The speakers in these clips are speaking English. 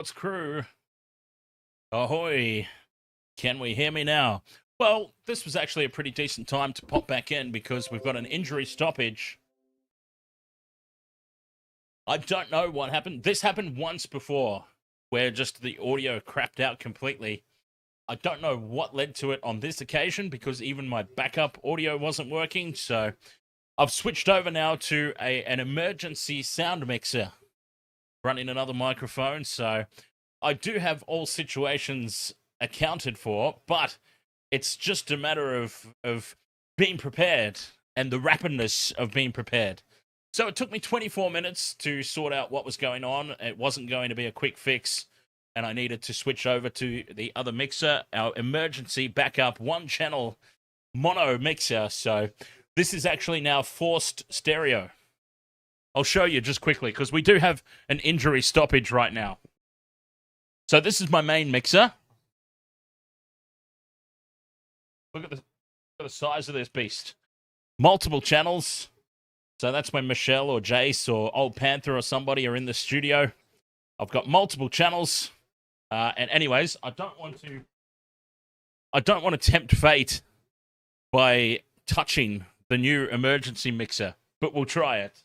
What's crew? Ahoy. Can we hear me now? Well, this was actually a pretty decent time to pop back in because we've got an injury stoppage. I don't know what happened. This happened once before where just the audio crapped out completely. I don't know what led to it on this occasion because even my backup audio wasn't working. So I've switched over now to an emergency sound mixer running another microphone. So I do have all situations accounted for, but it's just a matter of being prepared and the rapidness of being prepared. So it took me 24 minutes to sort out what was going on. It wasn't going to be a quick fix, and I needed to switch over to the other mixer, our emergency backup one-channel mono mixer. So this is actually now forced stereo. I'll show you just quickly because we do have an injury stoppage right now. So this is my main mixer. Look at the size of this beast. Multiple channels. So that's when Michelle or Jace or Old Panther or somebody are in the studio. I've got multiple channels. And anyways, I don't want to tempt fate by touching the new emergency mixer, but we'll try it.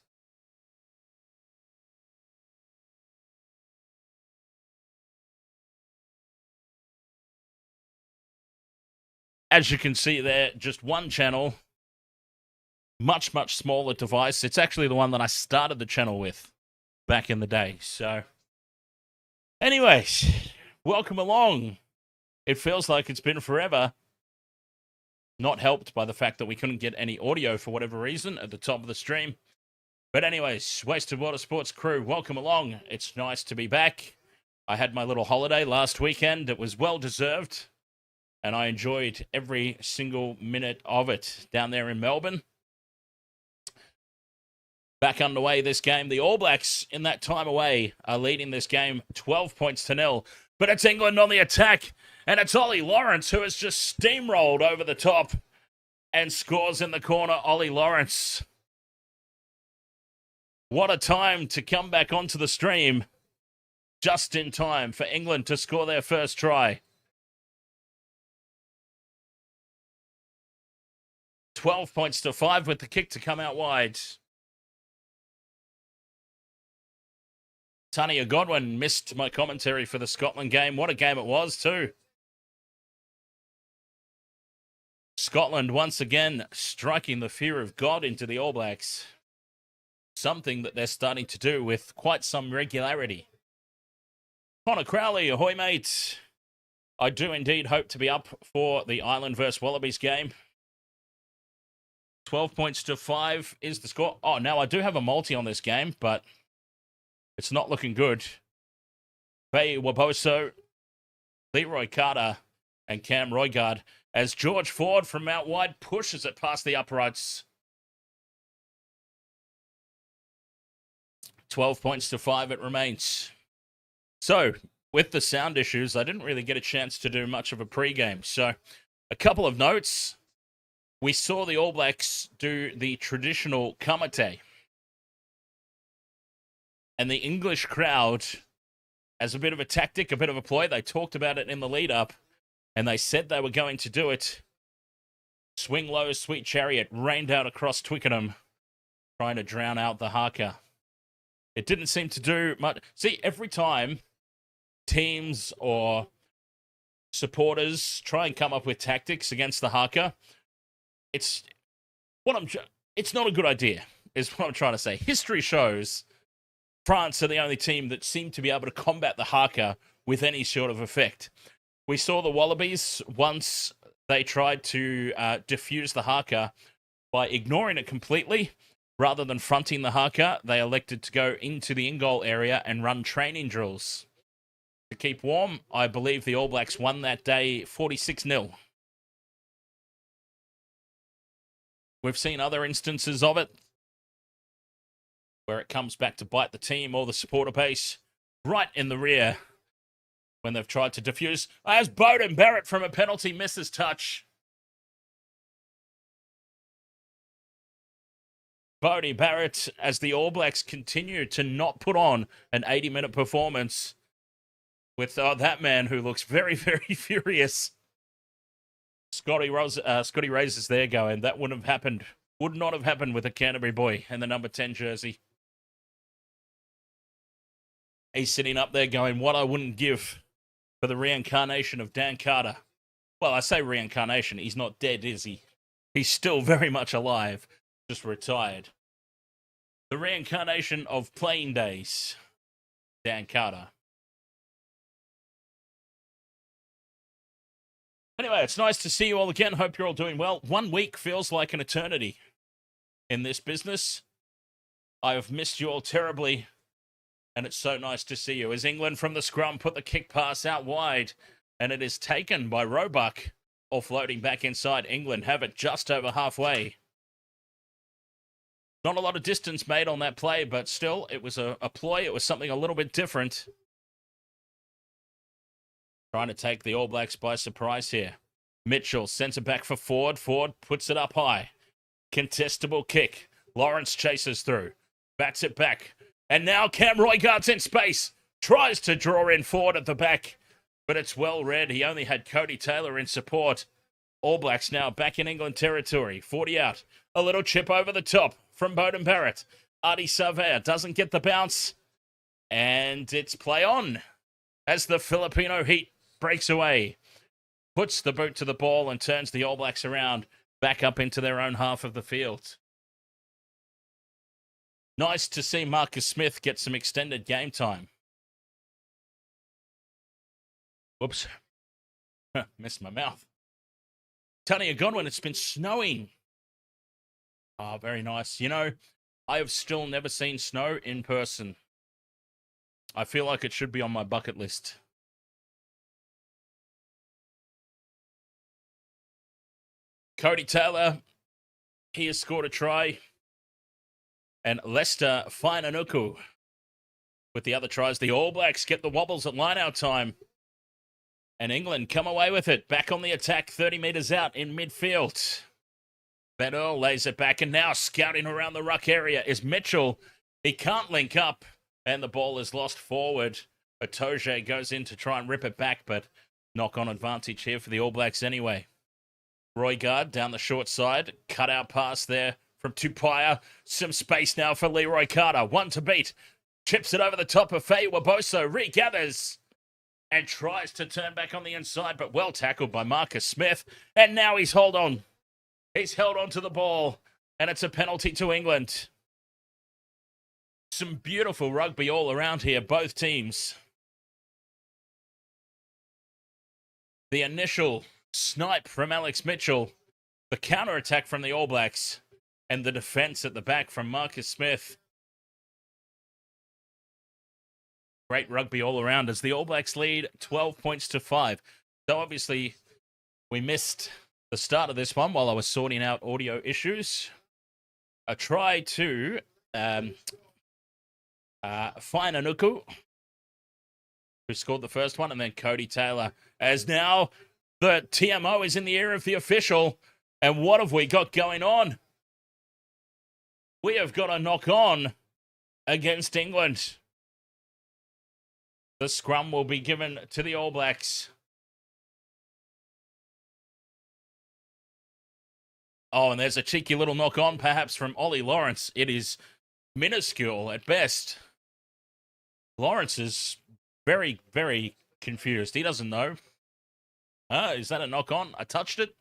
As you can see there, just one channel. Much, much smaller device. It's actually the one that I started the channel with back in the day. So, anyways, welcome along. It feels like it's been forever. Not helped by the fact that we couldn't get any audio for whatever reason at the top of the stream. But anyways, Wasted Water Sports crew, welcome along. It's nice to be back. I had my little holiday last weekend. It was well deserved. And I enjoyed every single minute of it down there in Melbourne. Back underway this game. The All Blacks in that time away are leading this game 12 points to 0. But it's England on the attack. And it's Ollie Lawrence who has just steamrolled over the top and scores in the corner. Ollie Lawrence. What a time to come back onto the stream. Just in time for England to score their first try. 12 points to 5 with the kick to come out wide. Tania Godwin missed my commentary for the Scotland game. What a game it was, too. Scotland once again striking the fear of God into the All Blacks. Something that they're starting to do with quite some regularity. Connor Crowley, ahoy, mate. I do indeed hope to be up for the Ireland versus Wallabies game. 12 points to 5 is the score. Oh, now I do have a multi on this game, but it's not looking good. Faye Waboso, Leroy Carter, and Cam Roygard as George Ford from out wide pushes it past the uprights. 12 points to 5 it remains. So, with the sound issues, I didn't really get a chance to do much of a pre-game. So, a couple of notes. We saw the All Blacks do the traditional kamate. And the English crowd, as a bit of a tactic, a bit of a ploy, they talked about it in the lead-up, and they said they were going to do it. Swing Low, Sweet Chariot rained out across Twickenham, trying to drown out the haka. It didn't seem to do much. See, every time teams or supporters try and come up with tactics against the haka, it's not a good idea, is what I'm trying to say. History shows France are the only team that seem to be able to combat the haka with any sort of effect. We saw the Wallabies once they tried to diffuse the haka by ignoring it completely. Rather than fronting the haka, they elected to go into the in-goal area and run training drills. To keep warm, I believe the All Blacks won that day 46-0. We've seen other instances of it, where it comes back to bite the team or the supporter base right in the rear when they've tried to defuse. As Beauden Barrett from a penalty misses touch. Bodie Barrett, as the All Blacks continue to not put on an 80-minute performance, with that man who looks very, very furious. Scotty Rose is there going, that wouldn't have happened. Would not have happened with a Canterbury boy in the number 10 jersey. He's sitting up there going, what I wouldn't give for the reincarnation of Dan Carter. Well, I say reincarnation. He's not dead, is he? He's still very much alive, just retired. The reincarnation of playing days, Dan Carter. Anyway, it's nice to see you all again. Hope you're all doing well. 1 week feels like an eternity in this business. I have missed you all terribly, and it's so nice to see you. As England from the scrum put the kick pass out wide, and it is taken by Roebuck, offloading back inside. England have it just over halfway. Not a lot of distance made on that play, but still, it was a ploy. It was something a little bit different. Trying to take the All Blacks by surprise here. Mitchell sends it back for Ford. Ford puts it up high. Contestable kick. Lawrence chases through. Bats it back. And now Cam Roygaard's in space. Tries to draw in Ford at the back. But it's well read. He only had Cody Taylor in support. All Blacks now back in England territory. 40 out. A little chip over the top from Beauden Barrett. Artie Savea doesn't get the bounce. And it's play on as the Filipino Heat breaks away. Puts the boot to the ball and turns the All Blacks around back up into their own half of the field. Nice to see Marcus Smith get some extended game time. Whoops. Missed my mouth. Tony Godwin, it's been snowing. Oh, very nice. You know, I have still never seen snow in person. I feel like it should be on my bucket list. Cody Taylor, he has scored a try. And Lester Fainanuku with the other tries. The All Blacks get the wobbles at line-out time. And England come away with it. Back on the attack, 30 metres out in midfield. Ben Earl lays it back, and now scouting around the ruck area is Mitchell. He can't link up, and the ball is lost forward. Atoje goes in to try and rip it back, but knock-on advantage here for the All Blacks anyway. Roygaard down the short side. Cut-out pass there from Tupaia. Some space now for Leroy Carter. One to beat. Chips it over the top of Faye Waboso. Regathers and tries to turn back on the inside, but well tackled by Marcus Smith. And now he's held on. He's held on to the ball, and it's a penalty to England. Some beautiful rugby all around here, both teams. The initial snipe from Alex Mitchell, the counter-attack from the All Blacks, and the defense at the back from Marcus Smith. Great rugby all around as the All Blacks lead 12 points to 5. So obviously we missed the start of this one while I was sorting out audio issues. A try to Fainanuku, who scored the first one, and then Cody Taylor, as now the TMO is in the ear of the official. And what have we got going on? We have got a knock-on against England. The scrum will be given to the All Blacks. Oh, and there's a cheeky little knock-on, perhaps from Ollie Lawrence. It is minuscule at best. Lawrence is very, very confused. He doesn't know. Is that a knock-on? I touched it.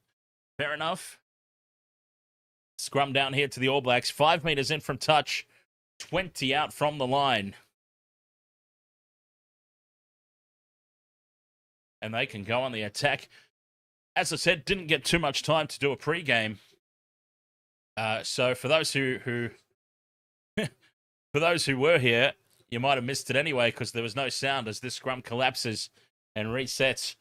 Fair enough. Scrum down here to the All Blacks. 5 meters in from touch. 20 out from the line. And they can go on the attack. As I said, didn't get too much time to do a pre-game. So for those who for those who were here, you might have missed it anyway because there was no sound as this scrum collapses and resets.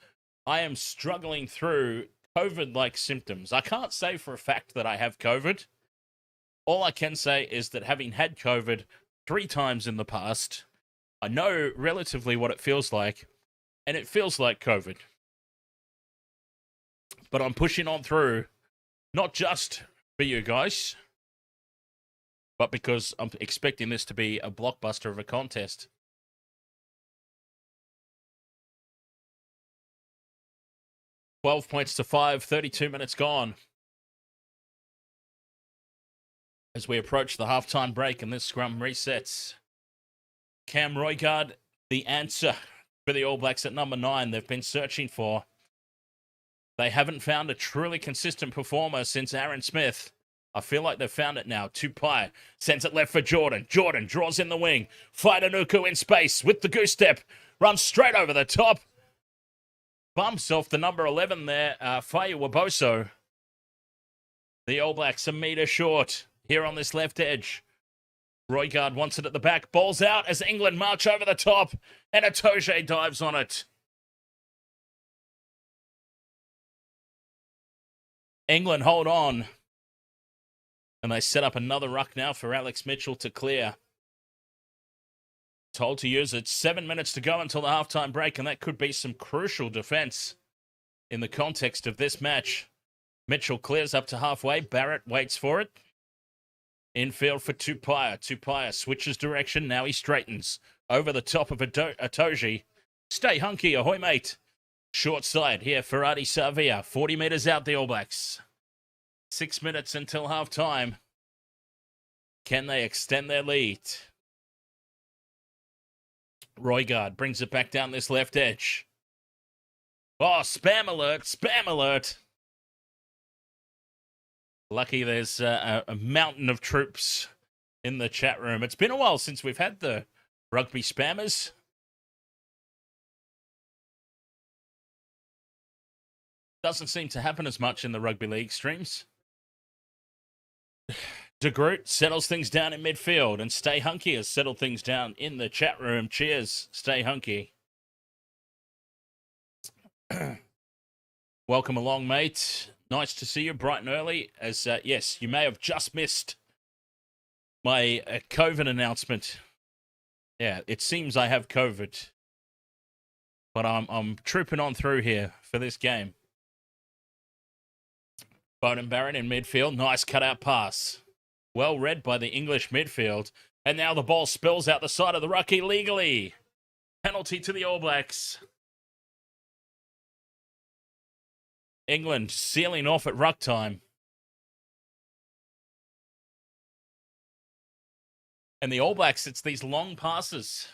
I am struggling through COVID-like symptoms. I can't say for a fact that I have COVID. All I can say is that having had COVID 3 times in the past, I know relatively what it feels like, and it feels like COVID. But I'm pushing on through, not just for you guys, but because I'm expecting this to be a blockbuster of a contest. 12 points to 5, 32 minutes gone. As we approach the halftime break and this scrum resets. Cam Roigard, the answer for the All Blacks at number 9 they've been searching for. They haven't found a truly consistent performer since Aaron Smith. I feel like they've found it now. Tupai sends it left for Jordan. Jordan draws in the wing. Faidanuku in space with the goose step. Runs straight over the top. Bumps off the number 11 there, Faya Waboso. The All Blacks a metre short here on this left edge. Roigard wants it at the back. Ball's out as England march over the top. And Atoje dives on it. England hold on. And they set up another ruck now for Alex Mitchell to clear. Told to use it. 7 minutes to go until the halftime break. And that could be some crucial defense in the context of this match. Mitchell clears up to halfway. Barrett waits for it. Infield for Tupaia. Tupaia switches direction. Now he straightens. Over the top of Atoji. Stay hunky, ahoy mate. Short side here for Adi Savia. 40 metres out the All Blacks. 6 minutes until half-time. Can they extend their lead? Roigard brings it back down this left edge. Oh, spam alert, spam alert. Lucky there's a mountain of troops in the chat room. It's been a while since we've had the rugby spammers. Doesn't seem to happen as much in the rugby league streams. De Groot settles things down in midfield, and Stay Hunky has settled things down in the chat room. Cheers, Stay Hunky. Welcome along, mate. Nice to see you bright and early. As yes, you may have just missed my COVID announcement. Yeah, it seems I have COVID, but I'm trooping on through here for this game. Bowden Barrett in midfield. Nice cutout pass. Well read by the English midfield. And now the ball spills out the side of the ruck illegally. Penalty to the All Blacks. England sealing off at ruck time. And the All Blacks, it's these long passes.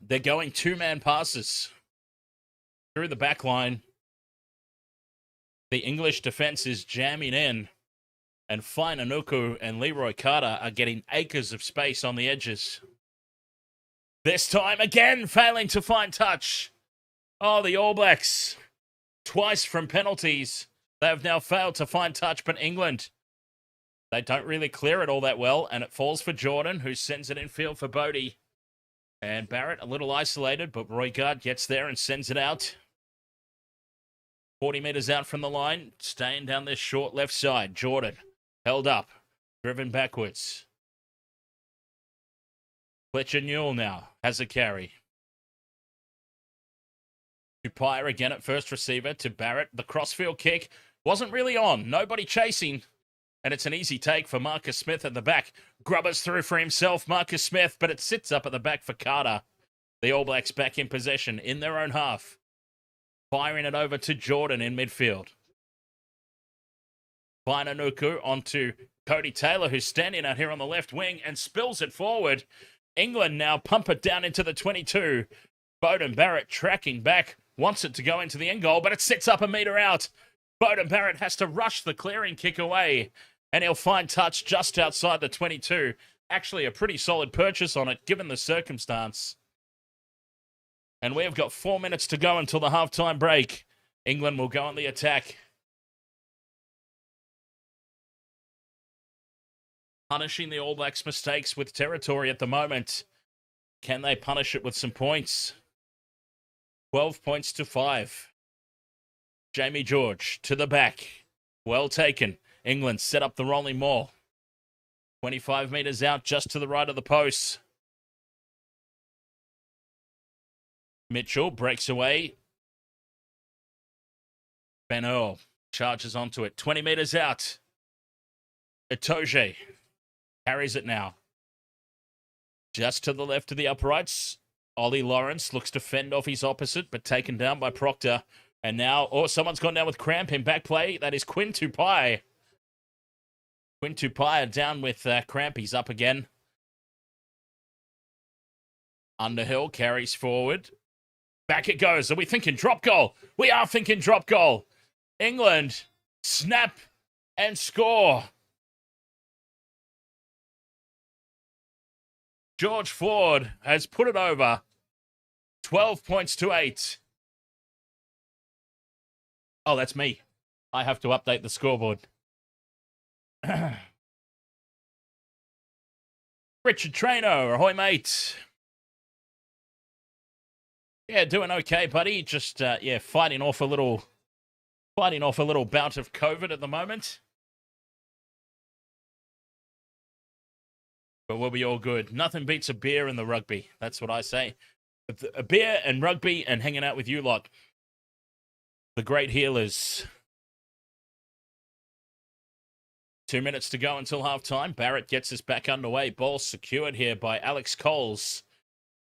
They're going two-man passes through the back line. The English defense is jamming in. And Fainanuku and Leroy Carter are getting acres of space on the edges. This time again, failing to find touch. Oh, the All Blacks. Twice from penalties. They have now failed to find touch, but England, they don't really clear it all that well. And it falls for Jordan, who sends it infield for Bodie. And Barrett a little isolated, but Roigard gets there and sends it out. 40 metres out from the line, staying down this short left side. Jordan held up, driven backwards. Fletcher Newell now has a carry. Tupaia again at first receiver to Barrett. The crossfield kick wasn't really on. Nobody chasing. And it's an easy take for Marcus Smith at the back. Grubbers through for himself, Marcus Smith, but it sits up at the back for Carter. The All Blacks back in possession in their own half. Firing it over to Jordan in midfield. Fainanuku onto Cody Taylor, who's standing out here on the left wing and spills it forward. England now pump it down into the 22. Bowden Barrett tracking back, wants it to go into the end goal, but it sits up a metre out. Bowden Barrett has to rush the clearing kick away, and he'll find touch just outside the 22. Actually, a pretty solid purchase on it, given the circumstance. And we have got 4 minutes to go until the halftime break. England will go on the attack. Punishing the All Blacks' mistakes with territory at the moment. Can they punish it with some points? 12 points to 5. Jamie George to the back. Well taken. England set up the rolling maul. 25 metres out just to the right of the post. Mitchell breaks away. Ben Earl charges onto it. 20 metres out. Itoje carries it now. Just to the left of the uprights. Ollie Lawrence looks to fend off his opposite, but taken down by Proctor. And now, someone's gone down with cramp in back play. That is Quinn Tupai. Quinn Tupai down with cramp. He's up again. Underhill carries forward. Back it goes. Are we thinking drop goal? We are thinking drop goal. England, snap and score. George Ford has put it over. 12 points to 8. Oh, that's me. I have to update the scoreboard. Richard Trainer, ahoy, mate. Yeah, doing okay, buddy. Just fighting off a little bout of COVID at the moment. But we'll be all good. Nothing beats a beer in the rugby. That's what I say. A beer and rugby and hanging out with you lot. The great healers. 2 minutes to go until halftime. Barrett gets us back underway. Ball secured here by Alex Coles.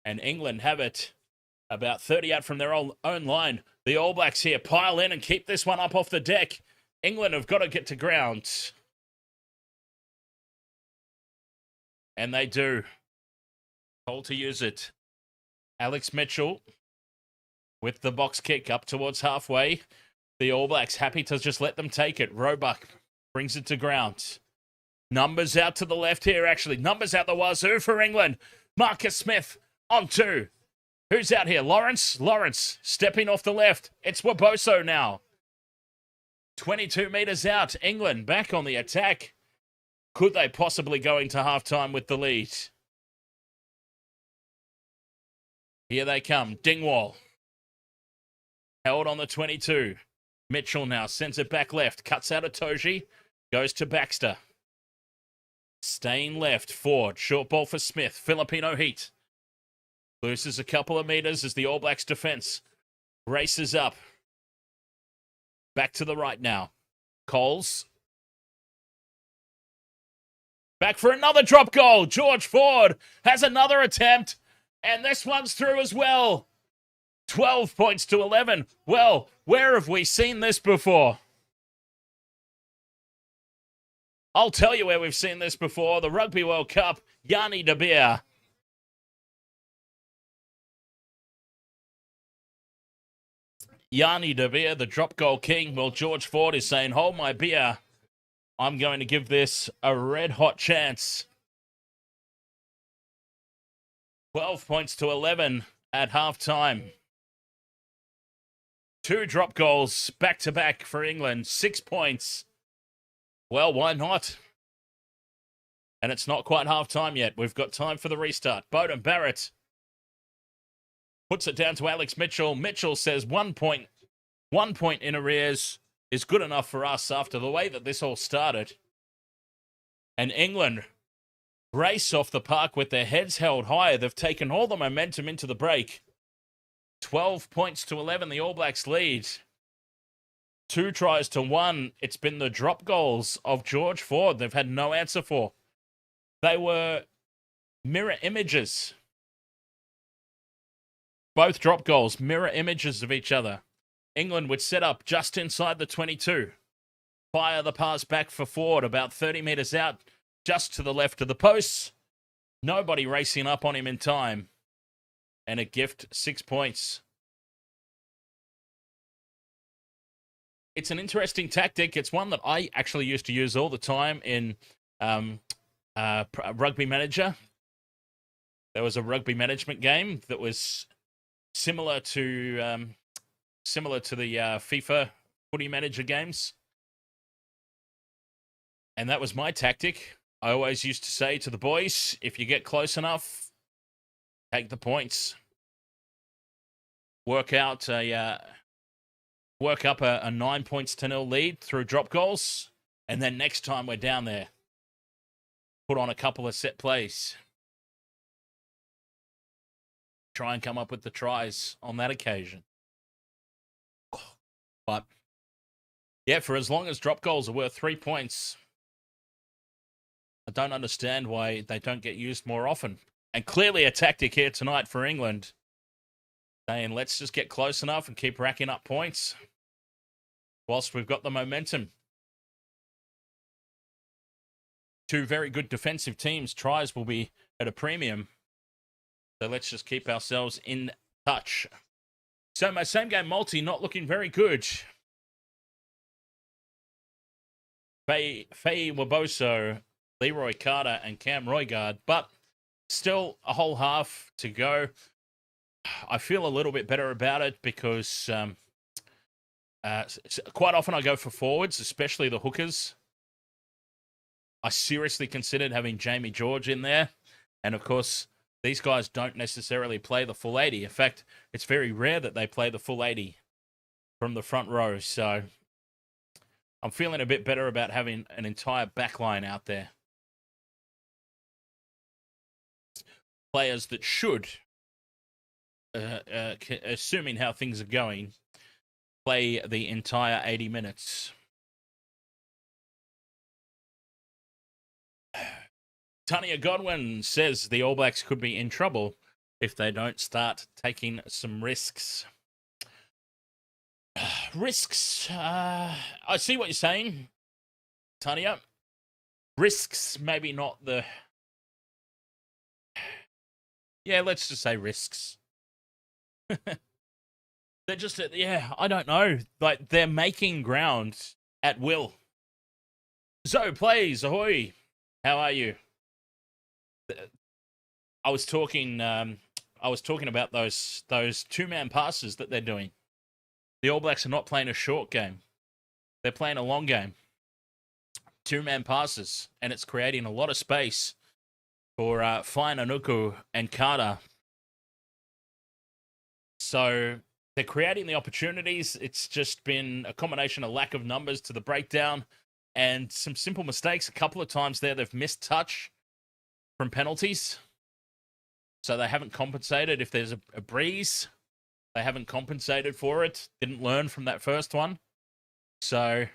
And England have it about 30 out from their own line. The All Blacks here pile in and keep this one up off the deck. England have got to get to ground. And they do. Told to use it. Alex Mitchell with the box kick up towards halfway. The All Blacks happy to just let them take it. Roebuck brings it to ground. Numbers out to the left here, actually. Numbers out the wazoo for England. Marcus Smith on 2. Who's out here? Lawrence? Lawrence stepping off the left. It's Waboso now. 22 metres out. England back on the attack. Could they possibly go into halftime with the lead? Here they come. Dingwall. Held on the 22. Mitchell now sends it back left. Cuts out of Toji. Goes to Baxter. Staying left. Ford. Short ball for Smith. Filipino heat. Loses a couple of meters as the All Blacks defense races up. Back to the right now. Coles. Back for another drop goal. George Ford has another attempt. And this one's through as well. 12 points to 11. Well, where have we seen this before? I'll tell you where we've seen this before. The Rugby World Cup. Yanni de Beer. Yanni de Beer, the drop goal king. Well, George Ford is saying, hold my beer. I'm going to give this a red-hot chance. 12 points to 11 at halftime. 2 drop goals back-to-back for England. 6 points. Well, why not? And it's not quite halftime yet. We've got time for the restart. Bowden Barrett puts it down to Alex Mitchell. Mitchell says 1 point. 1 point in arrears is good enough for us after the way that this all started. And England race off the park with their heads held high. They've taken all the momentum into the break. 12 points to 11, the All Blacks lead. 2 tries to 1. It's been the drop goals of George Ford they've had no answer for. They were mirror images. Both drop goals, mirror images of each other. England would set up just inside the 22. Fire the pass back for Ford, about 30 metres out, just to the left of the posts. Nobody racing up on him in time. And a gift, 6 points. It's an interesting tactic. It's one that I actually used to use all the time in Rugby Manager. There was a rugby management game that was similar to the FIFA Footy Manager games. And that was my tactic. I always used to say to the boys, if you get close enough, take the points. Work up a 9 points to 0 lead through drop goals. And then next time we're down there, put on a couple of set plays. Try and come up with the tries on that occasion. But, yeah, for as long as drop goals are worth 3 points, I don't understand why they don't get used more often. And clearly a tactic here tonight for England. Saying, let's just get close enough and keep racking up points whilst we've got the momentum. Two very good defensive teams. Tries will be at a premium. So let's just keep ourselves in touch. So my same game multi not looking very good. Faye Waboso, Leroy Carter, and Cam Roygard, but still a whole half to go. I feel a little bit better about it because quite often I go for forwards, especially the hookers. I seriously considered having Jamie George in there. And of course, these guys don't necessarily play the full 80. In fact, it's very rare that they play the full 80 from the front row. So I'm feeling a bit better about having an entire backline out there. Players that should, assuming how things are going, play the entire 80 minutes. Tanya Godwin says the All Blacks could be in trouble if they don't start taking some risks. Risks. I see what you're saying, Tanya. Risks, maybe not the... Yeah, let's just say risks. They're just, yeah, I don't know. Like, they're making ground at will. So, plays, ahoy. How are you? I was talking about those two-man passes that they're doing. The All Blacks are not playing a short game. They're playing a long game. Two-man passes, and it's creating a lot of space for Fine Anuku and Carter. So they're creating the opportunities. It's just been a combination of lack of numbers to the breakdown and some simple mistakes. A couple of times there they've missed touch from penalties. So they haven't compensated. If there's a breeze, they haven't compensated for it. Didn't learn from that first one. So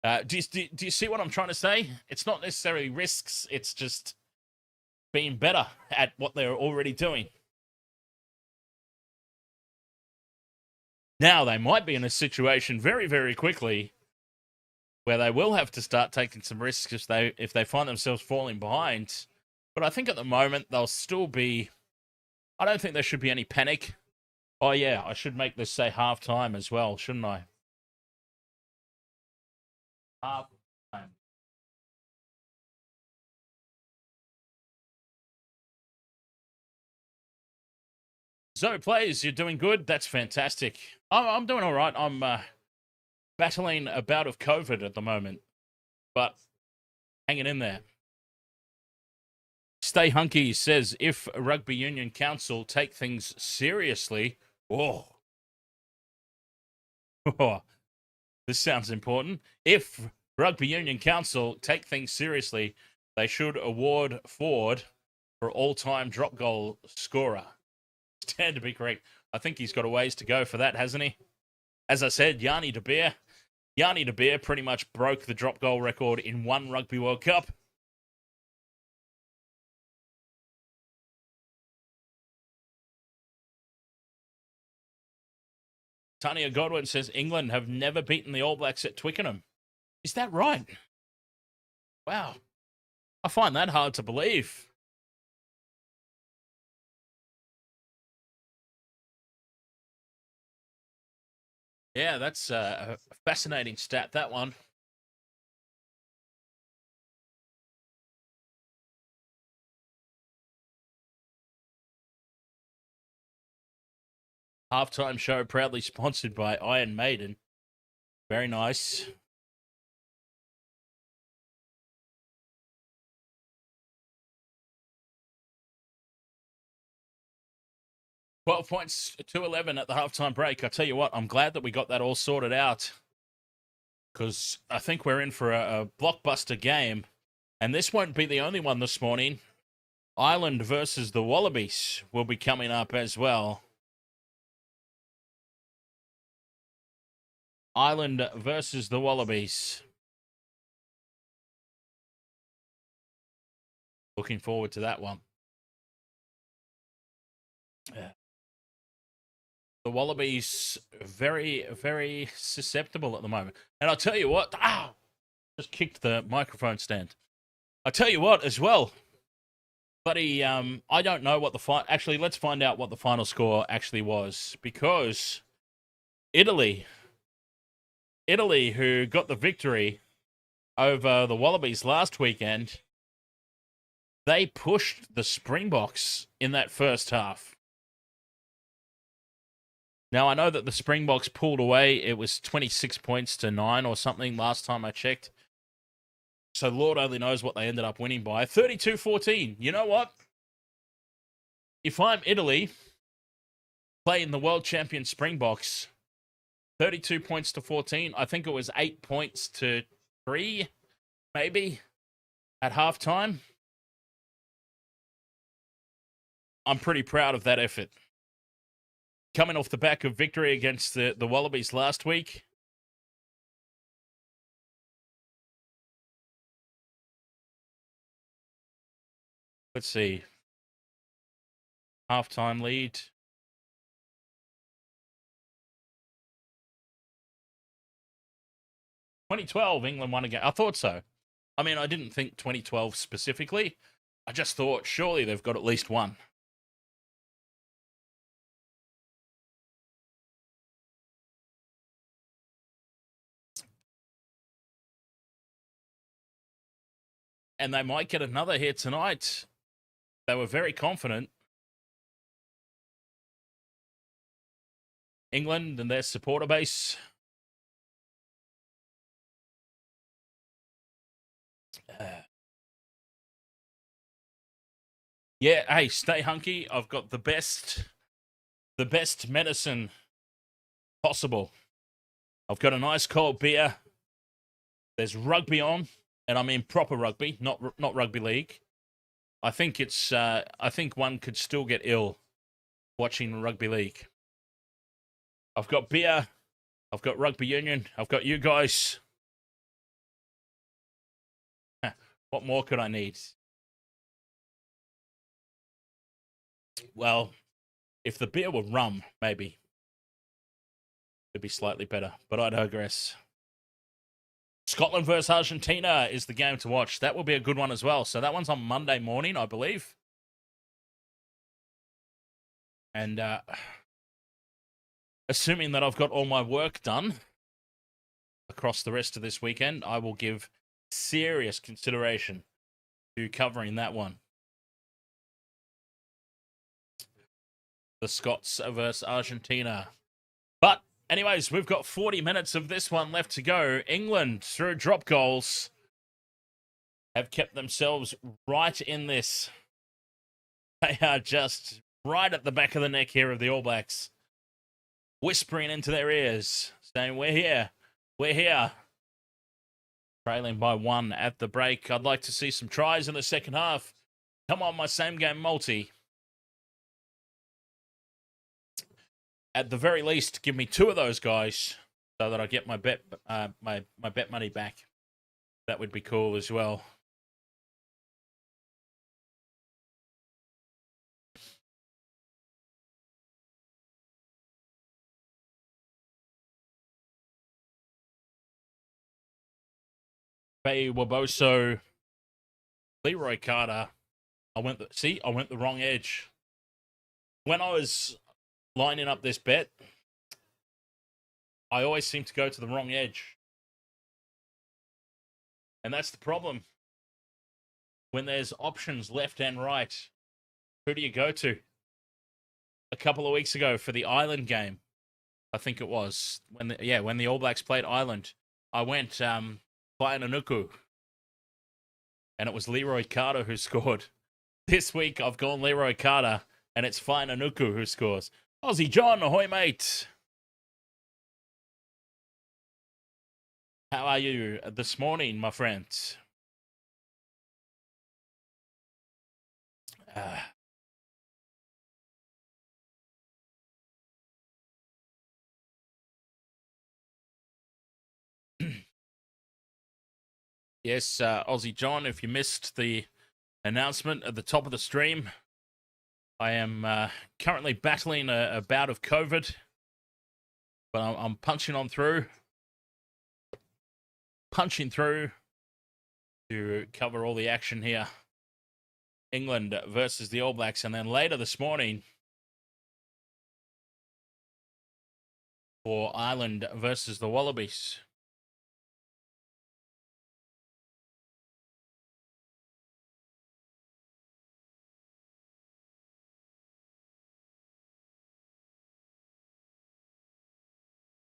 do you see what I'm trying to say? It's not necessarily risks. It's just being better at what they're already doing. Now they might be in a situation very, very quickly where they will have to start taking some risks if they find themselves falling behind. But I think at the moment they'll still be... I don't think there should be any panic. Oh yeah, I should make this say half time as well, shouldn't I? Half time. So, players, you're doing good. That's fantastic. I'm doing all right. I'm battling a bout of COVID at the moment, but hanging in there. Stay Hunky says, if Rugby Union Council take things seriously... Oh, this sounds important. If Rugby Union Council take things seriously, they should award Ford for all-time drop goal scorer. Stand to be correct. I think he's got a ways to go for that, hasn't he? As I said, Yanni de Beer pretty much broke the drop goal record in one Rugby World Cup. Tanya Godwin says England have never beaten the All Blacks at Twickenham. Is that right? Wow. I find that hard to believe. Yeah, that's a fascinating stat, that one. Halftime show proudly sponsored by Iron Maiden. Very nice. $12 points to 11 at the halftime break. I tell you what, I'm glad that we got that all sorted out, because I think we're in for a blockbuster game. And this won't be the only one this morning. Ireland versus the Wallabies will be coming up as well. Ireland versus the Wallabies. Looking forward to that one. The Wallabies very, very susceptible at the moment. And I'll tell you what, just kicked the microphone stand. I'll tell you what as well, buddy, I don't know what actually, let's find out what the final score actually was, because Italy, who got the victory over the Wallabies last weekend, they pushed the Springboks in that first half. Now, I know that the Springboks pulled away. It was 26 points to 9 or something last time I checked. So Lord only knows what they ended up winning by. 32-14. You know what? If I'm Italy playing the world champion Springboks, 32 points to 14, I think it was 8 points to 3, maybe, at halftime. I'm pretty proud of that effort. Coming off the back of victory against the Wallabies last week. Let's see. Halftime lead. 2012, England won again. I thought so. I mean, I didn't think 2012 specifically. I just thought surely they've got at least one. And they might get another here tonight. They were very confident. England and their supporter base. Yeah, hey, stay hunky. I've got the best medicine possible. I've got a nice cold beer. There's rugby on, and I mean proper rugby, not rugby league. I think it's I think one could still get ill watching rugby league. I've got beer. I've got rugby union. I've got you guys. What more could I need? Well, if the beer were rum, maybe it'd be slightly better, but I digress. Scotland versus Argentina is the game to watch. That will be a good one as well. So that one's on Monday morning, I believe. And assuming that I've got all my work done across the rest of this weekend, I will give serious consideration to covering that one. The Scots versus Argentina. But anyways, we've got 40 minutes of this one left to go. England, through drop goals, have kept themselves right in this. They are just right at the back of the neck here of the All Blacks, whispering into their ears, saying, we're here, we're here. Trailing by 1 at the break. I'd like to see some tries in the second half. Come on, my same game multi. At the very least, give me 2 of those guys so that I get my bet my bet money back. That would be cool as well. Faye Waboso, Leroy Carter. I went the wrong edge. When I was lining up this bet, I always seem to go to the wrong edge. And that's the problem. When there's options left and right, who do you go to? A couple of weeks ago for the Ireland game, I think it was, when the All Blacks played Ireland, I went Fainanuku, and it was Leroy Carter who scored. This week I've gone Leroy Carter, and it's Fainanuku who scores. Aussie John, ahoy mate. How are you this morning, my friends? Yes, Aussie John, if you missed the announcement at the top of the stream, I am currently battling a bout of COVID, but I'm punching through to cover all the action here. England versus the All Blacks, and then later this morning for Ireland versus the Wallabies.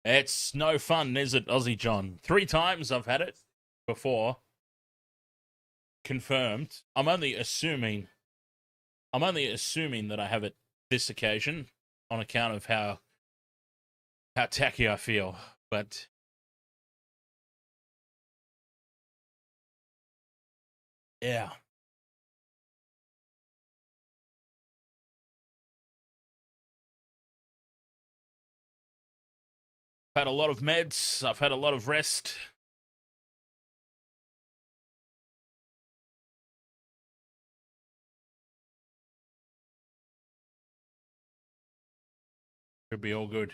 It's no fun, is it, Aussie John? 3 times I've had it before. Confirmed. I'm only assuming that I have it this occasion on account of how tacky I feel. But yeah. I've had a lot of meds. I've had a lot of rest. Should be all good.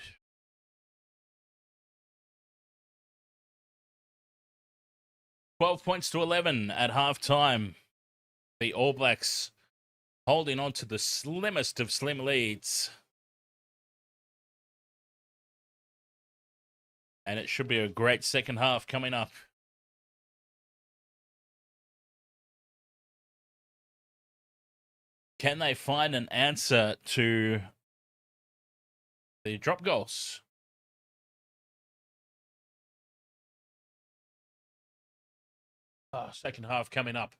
12 points to 11 at halftime. The All Blacks holding on to the slimmest of slim leads. And it should be a great second half coming up. Can they find an answer to the drop goals? Second half coming up.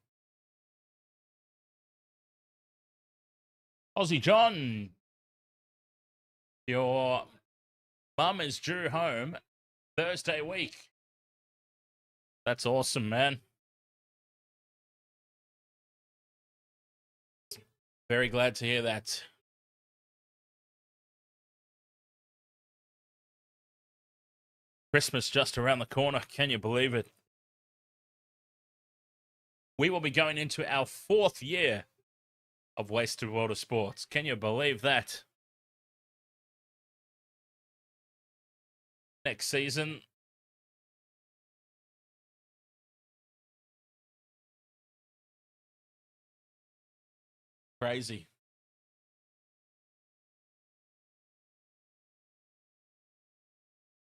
Aussie John, your mum is due home Thursday week. That's awesome, man. Very glad to hear that. Christmas just around the corner. Can you believe it? We will be going into our 4th year of Wasted Water Sports. Can you believe that? Next season, crazy.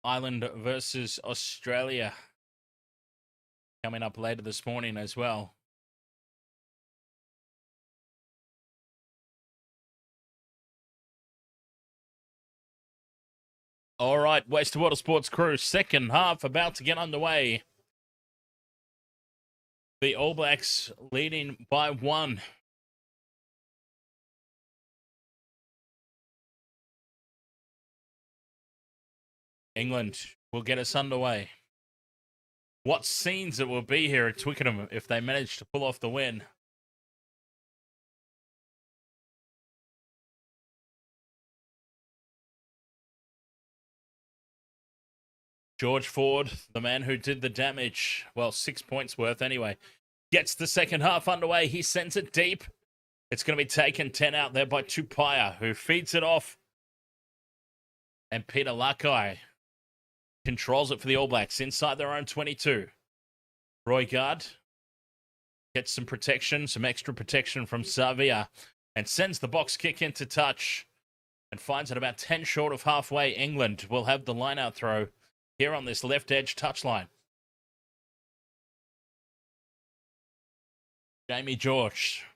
Ireland versus Australia coming up later this morning as well. All right, Wasted Water Sports crew, second half about to get underway. The All Blacks leading by 1. England will get us underway. What scenes it will be here at Twickenham if they manage to pull off the win. George Ford, the man who did the damage, well, 6 points worth anyway, gets the second half underway. He sends it deep. It's going to be taken 10 out there by Tupaya, who feeds it off. And Peter Lakai controls it for the All Blacks inside their own 22. Roygaard gets some protection, some extra protection from Savia, and sends the box kick into touch and finds it about 10 short of halfway. England will have the line-out throw here on this left edge touchline. Jamie George,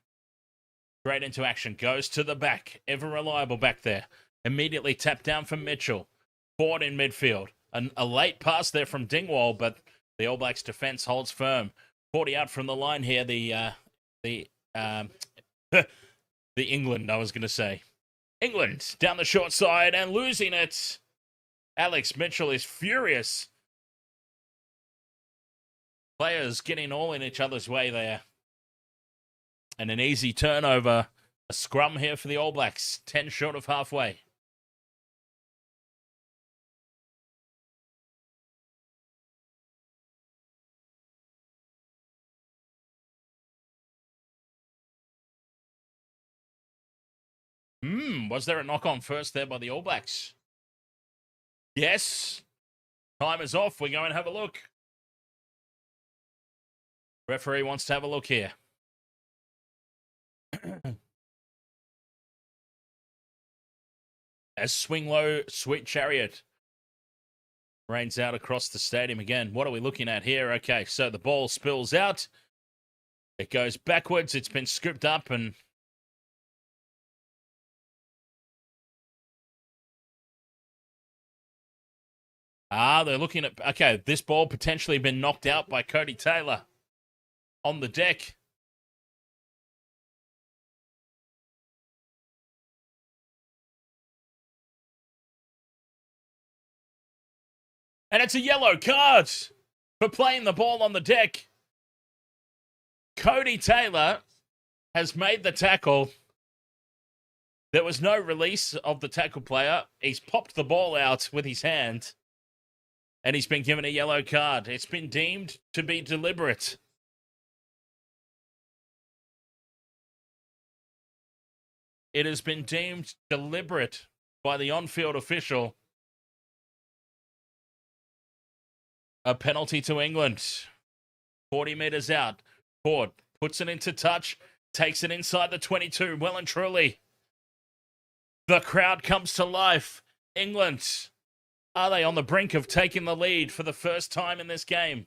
straight into action, goes to the back, ever reliable back there. Immediately tapped down from Mitchell. Ford in midfield. A late pass there from Dingwall, but the All Blacks defense holds firm. 40 out from the line here. The England, I was going to say. England down the short side and losing it. Alex Mitchell is furious. Players getting all in each other's way there. And an easy turnover. A scrum here for the All Blacks. 10 short of halfway. Was there a knock-on first there by the All Blacks? Yes. Time is off. We're going to have a look. Referee wants to have a look here. As Swing Low, Sweet Chariot rains out across the stadium again. What are we looking at here? Okay, so the ball spills out. It goes backwards. It's been scooped up and... they're looking at... Okay, this ball potentially been knocked out by Cody Taylor on the deck. And it's a yellow card for playing the ball on the deck. Cody Taylor has made the tackle. There was no release of the tackle player. He's popped the ball out with his hand. And he's been given a yellow card. It's been deemed to be deliberate. It has been deemed deliberate by the on-field official. A penalty to England. 40 metres out. Ford puts it into touch. Takes it inside the 22. Well and truly. The crowd comes to life. England. Are they on the brink of taking the lead for the first time in this game?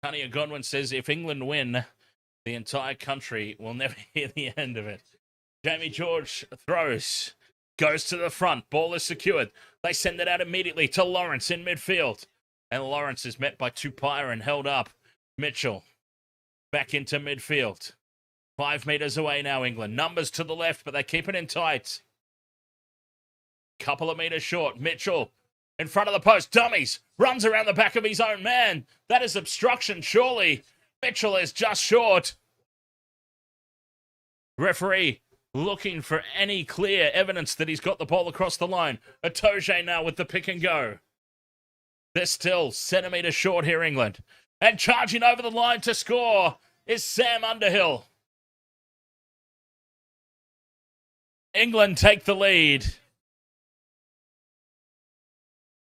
Tanya Godwin says if England win, the entire country will never hear the end of it. Jamie George throws. Goes to the front. Ball is secured. They send it out immediately to Lawrence in midfield. And Lawrence is met by Tupaia and held up. Mitchell back into midfield. 5 metres away now, England. Numbers to the left, but they keep it in tight. Couple of metres short. Mitchell in front of the post. Dummies. Runs around the back of his own man. That is obstruction, surely. Mitchell is just short. Referee looking for any clear evidence that he's got the ball across the line. Atoje now with the pick and go. They're still centimetres short here, England. And charging over the line to score is Sam Underhill. England take the lead.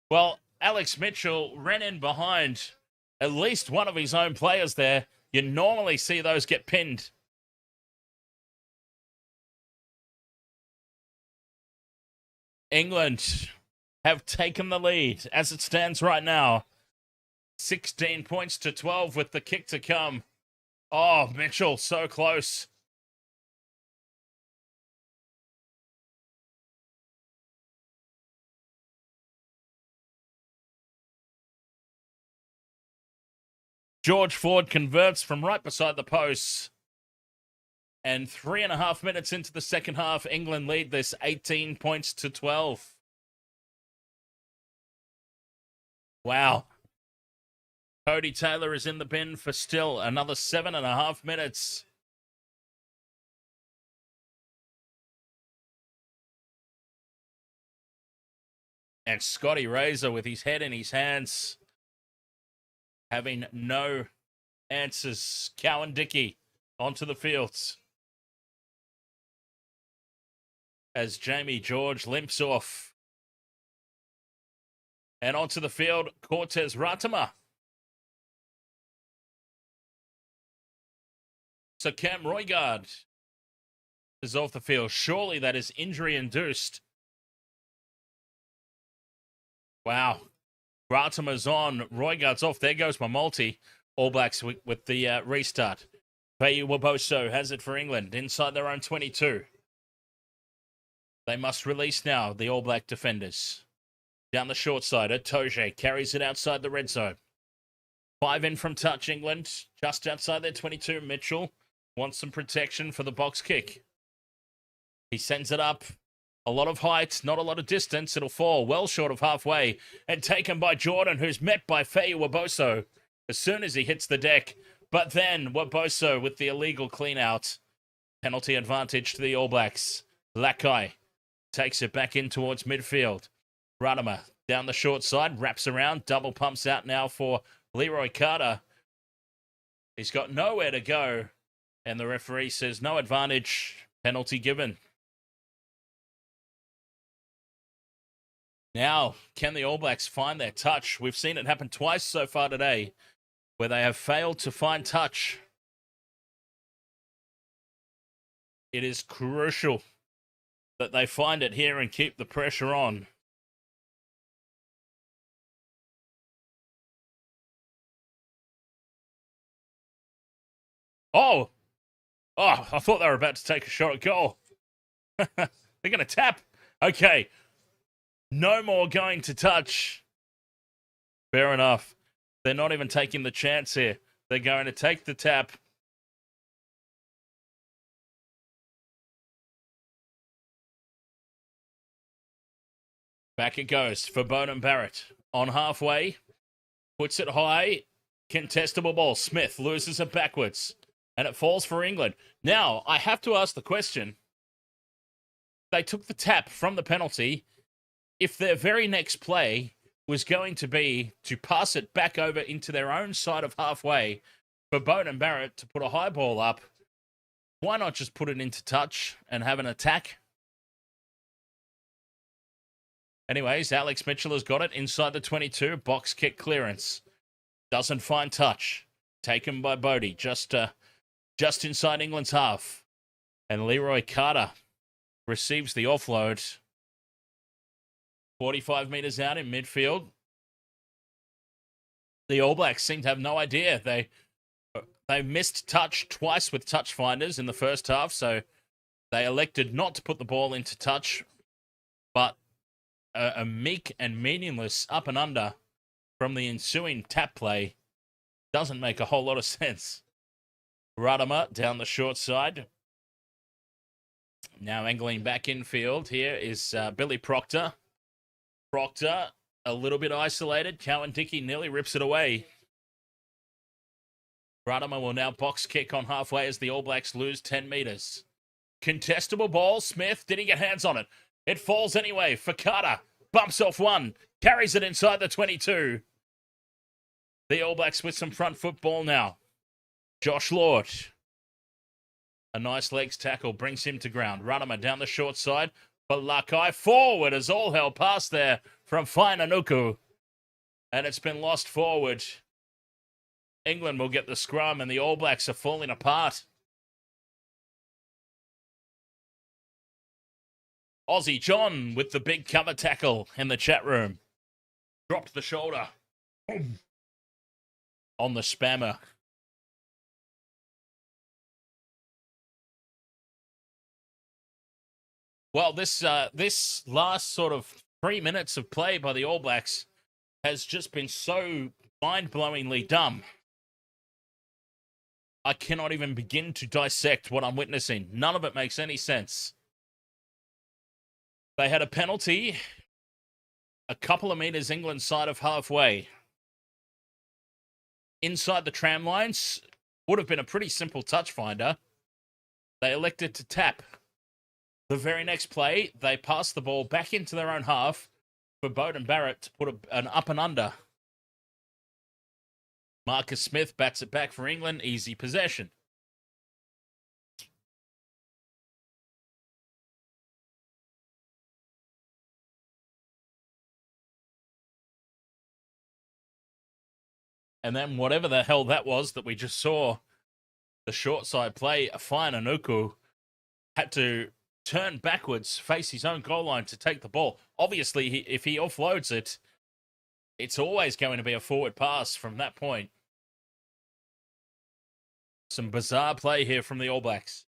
Well, Alex Mitchell ran in behind at least one of his own players there. You normally see those get pinned. England have taken the lead as it stands right now. 16 points to 12 with the kick to come. Oh, Mitchell, so close. George Ford converts from right beside the posts. And 3.5 minutes into the second half, England lead this 18 points to 12. Wow. Cody Taylor is in the bin for still another 7.5 minutes. And Scotty Razor with his head in his hands, having no answers. Cowan Dickey onto the fields. As Jamie George limps off. And onto the field, Cortez Ratama. So Cam Roigard is off the field. Surely that is injury-induced. Wow. Ratama's on. Roigard's off. There goes my multi. All Blacks with the restart. Fayu Waboso has it for England inside their own 22. They must release now, the All Black defenders. Down the short side, Atoje carries it outside the red zone. 5 in from touch, England. Just outside their 22, Mitchell wants some protection for the box kick. He sends it up. A lot of height, not a lot of distance. It'll fall well short of halfway. And taken by Jordan, who's met by Fayu Waboso as soon as he hits the deck. But then Waboso with the illegal clean-out. Penalty advantage to the All Blacks. Lakai takes it back in towards midfield. Ratama down the short side, wraps around, double pumps out now for Leroy Carter. He's got nowhere to go. And the referee says no advantage, penalty given. Now, can the All Blacks find their touch? We've seen it happen twice so far today where they have failed to find touch. It is crucial that they find it here and keep the pressure on. Oh, I thought they were about to take a shot at goal. They're going to tap. Okay. No more going to touch. Fair enough. They're not even taking the chance here. They're going to take the tap. Back it goes for Beauden Barrett. On halfway. Puts it high. Contestable ball. Smith loses it backwards. And it falls for England. Now, I have to ask the question. They took the tap from the penalty. If their very next play was going to be to pass it back over into their own side of halfway for Beauden Barrett to put a high ball up, why not just put it into touch and have an attack? Anyways, Alex Mitchell has got it inside the 22. Box kick clearance. Doesn't find touch. Taken by Bodie. Just inside England's half. And Leroy Carter receives the offload. 45 metres out in midfield. The All Blacks seem to have no idea. They missed touch twice with touch finders in the first half, so they elected not to put the ball into touch. But a meek and meaningless up and under from the ensuing tap play doesn't make a whole lot of sense. Radama down the short side. Now angling back infield. Here is Billy Proctor. Proctor, a little bit isolated. Cowan Dickey nearly rips it away. Radama will now box kick on halfway as the All Blacks lose 10 metres. Contestable ball. Smith, did he get hands on it? It falls anyway for Carter. Bumps off one. Carries it inside the 22. The All Blacks with some front football now. Josh Lord. A nice legs tackle brings him to ground. Radama down the short side. But Lakai forward as all hell passed there from Fainanuku. And it's been lost forward. England will get the scrum and the All Blacks are falling apart. Aussie John with the big cover tackle in the chat room. Dropped the shoulder. Boom. On the spammer. Well, this last sort of 3 minutes of play by the All Blacks has just been so mind-blowingly dumb. I cannot even begin to dissect what I'm witnessing. None of it makes any sense. They had a penalty a couple of meters England side of halfway. Inside the tram lines would have been a pretty simple touch finder. They elected to tap. The very next play, they passed the ball back into their own half for Beauden Barrett to put an up and under. Marcus Smith bats it back for England. Easy possession. And then whatever the hell that was that we just saw, the short side play, Fainanuku had to turn backwards, face his own goal line to take the ball. Obviously, if he offloads it, it's always going to be a forward pass from that point. Some bizarre play here from the All Blacks.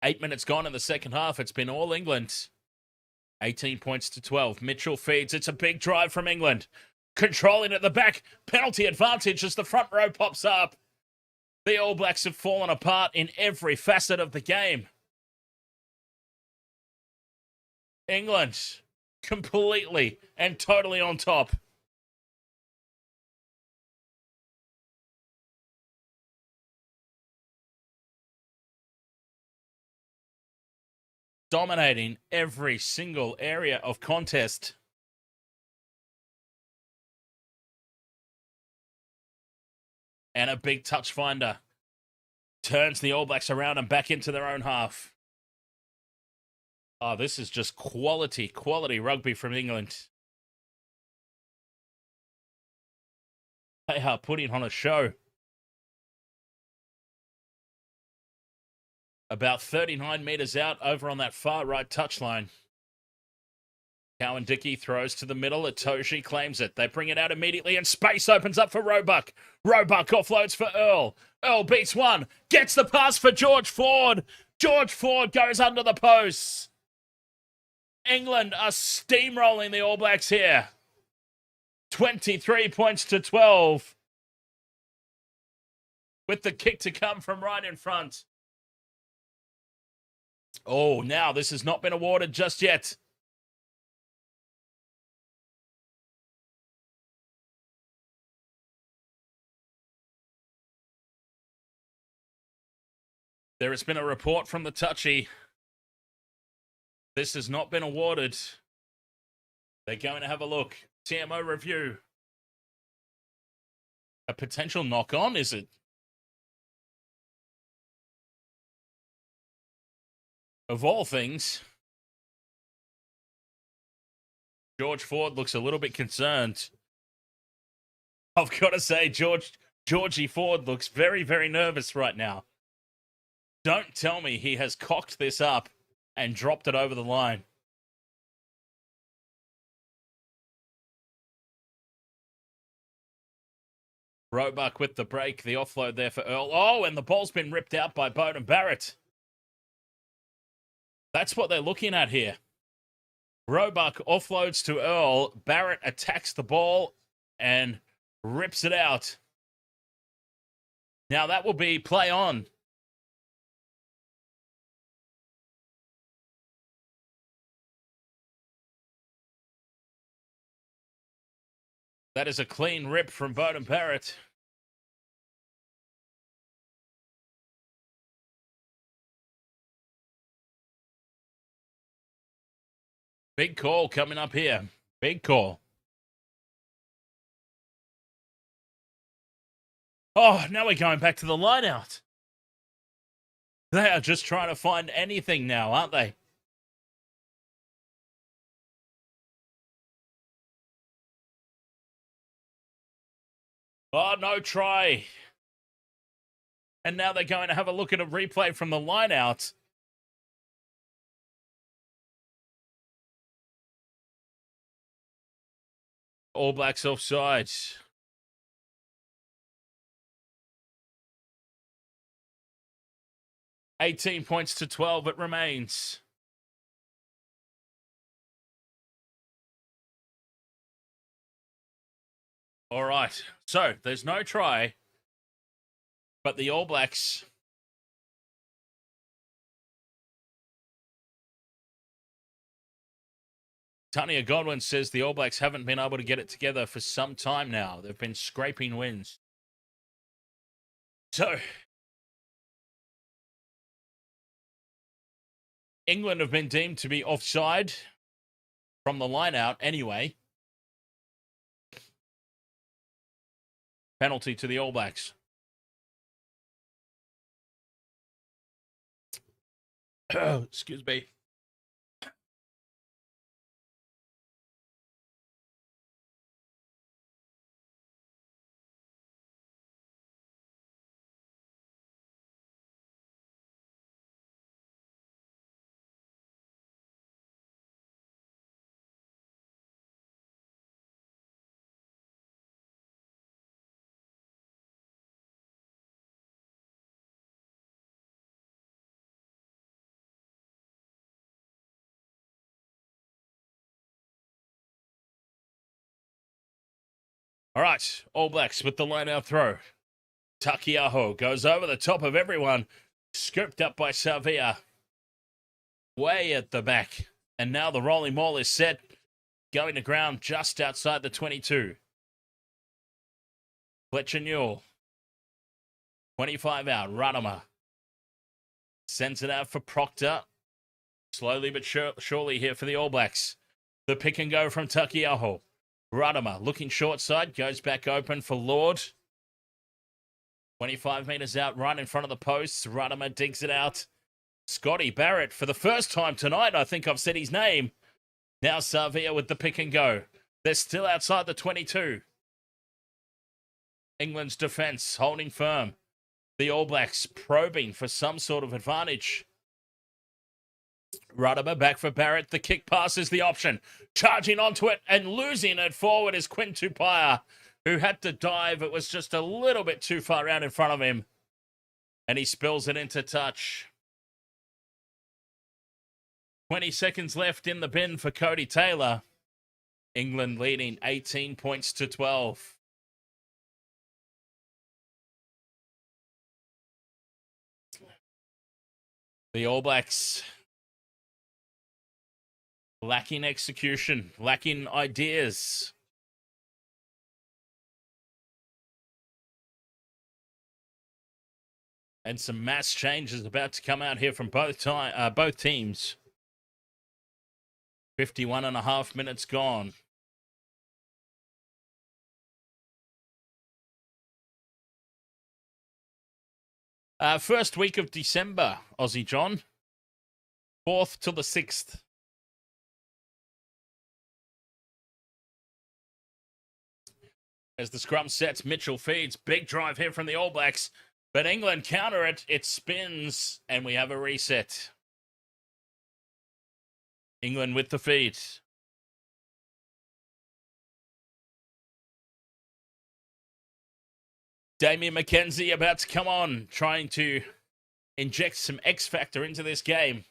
8 minutes gone in the second half. It's been all England. 18 points to 12. Mitchell feeds. It's a big drive from England. Controlling at the back. Penalty advantage as the front row pops up. The All Blacks have fallen apart in every facet of the game. England completely and totally on top. Dominating every single area of contest. And a big touch finder. Turns the All Blacks around and back into their own half. Oh, this is just quality rugby from England. They are putting on a show. About 39 metres out over on that far right touchline. Cowan Dickey throws to the middle. Itoshi claims it. They bring it out immediately and space opens up for Roebuck. Roebuck offloads for Earl. Earl beats one. Gets the pass for George Ford. George Ford goes under the posts. England are steamrolling the All Blacks here. 23 points to 12. With the kick to come from right in front. Oh, now this has not been awarded just yet. There has been a report from the touchy. This has not been awarded. They're going to have a look. TMO review. A potential knock-on, is it? Of all things, George Ford looks a little bit concerned. I've got to say, Georgie Ford looks very, very nervous right now. Don't tell me he has cocked this up and dropped it over the line. Roebuck with the break, the offload there for Earl. Oh, and the ball's been ripped out by Beauden Barrett. That's what they're looking at here. Roebuck offloads to Earl. Barrett attacks the ball and rips it out. Now that will be play on. That is a clean rip from Beauden Barrett. Big call coming up here. Big call. Oh, now we're going back to the line out. They are just trying to find anything now, aren't they? Oh, no try. And now they're going to have a look at a replay from the line out. All Blacks offside. $18 points to 12 it remains. All right, so there's no try, but the All Blacks Tanya Godwin says the All Blacks haven't been able to get it together for some time now. They've been scraping wins. So, England have been deemed to be offside from the line out anyway. Penalty to the All Blacks. Excuse me. All right, All Blacks with the line-out throw. Takiaho goes over the top of everyone. Scooped up by Savia. Way at the back. And now the rolling maul is set. Going to ground just outside the 22. Fletcher Newell. 25 out. Radama. Sends it out for Proctor. Slowly but surely here for the All Blacks. The pick and go from Takiaho. Radama looking short side. Goes back open for Lord. 25 metres out, right in front of the posts. Ruddimer digs it out. Scotty Barrett, for the first time tonight, I think I've said his name. Now Savia with the pick and go. They're still outside the 22. England's defence holding firm. The All Blacks probing for some sort of advantage. Ruddimer back for Barrett. The kick pass is the option. Charging onto it and losing it forward is Quinn Tupaia, who had to dive. It was just a little bit too far out in front of him. And he spills it into touch. 20 seconds left in the bin for Cody Taylor. England leading 18 points to 12. The All Blacks lacking execution, lacking ideas. And some mass changes about to come out here from both teams. 51 and a half minutes gone. First week of December, Aussie John. 4th to the 6th. As the scrum sets, Mitchell feeds. Big drive here from the All Blacks. But England counter it. It spins, and we have a reset. England with the feed. Damien McKenzie about to come on, trying to inject some X factor into this game.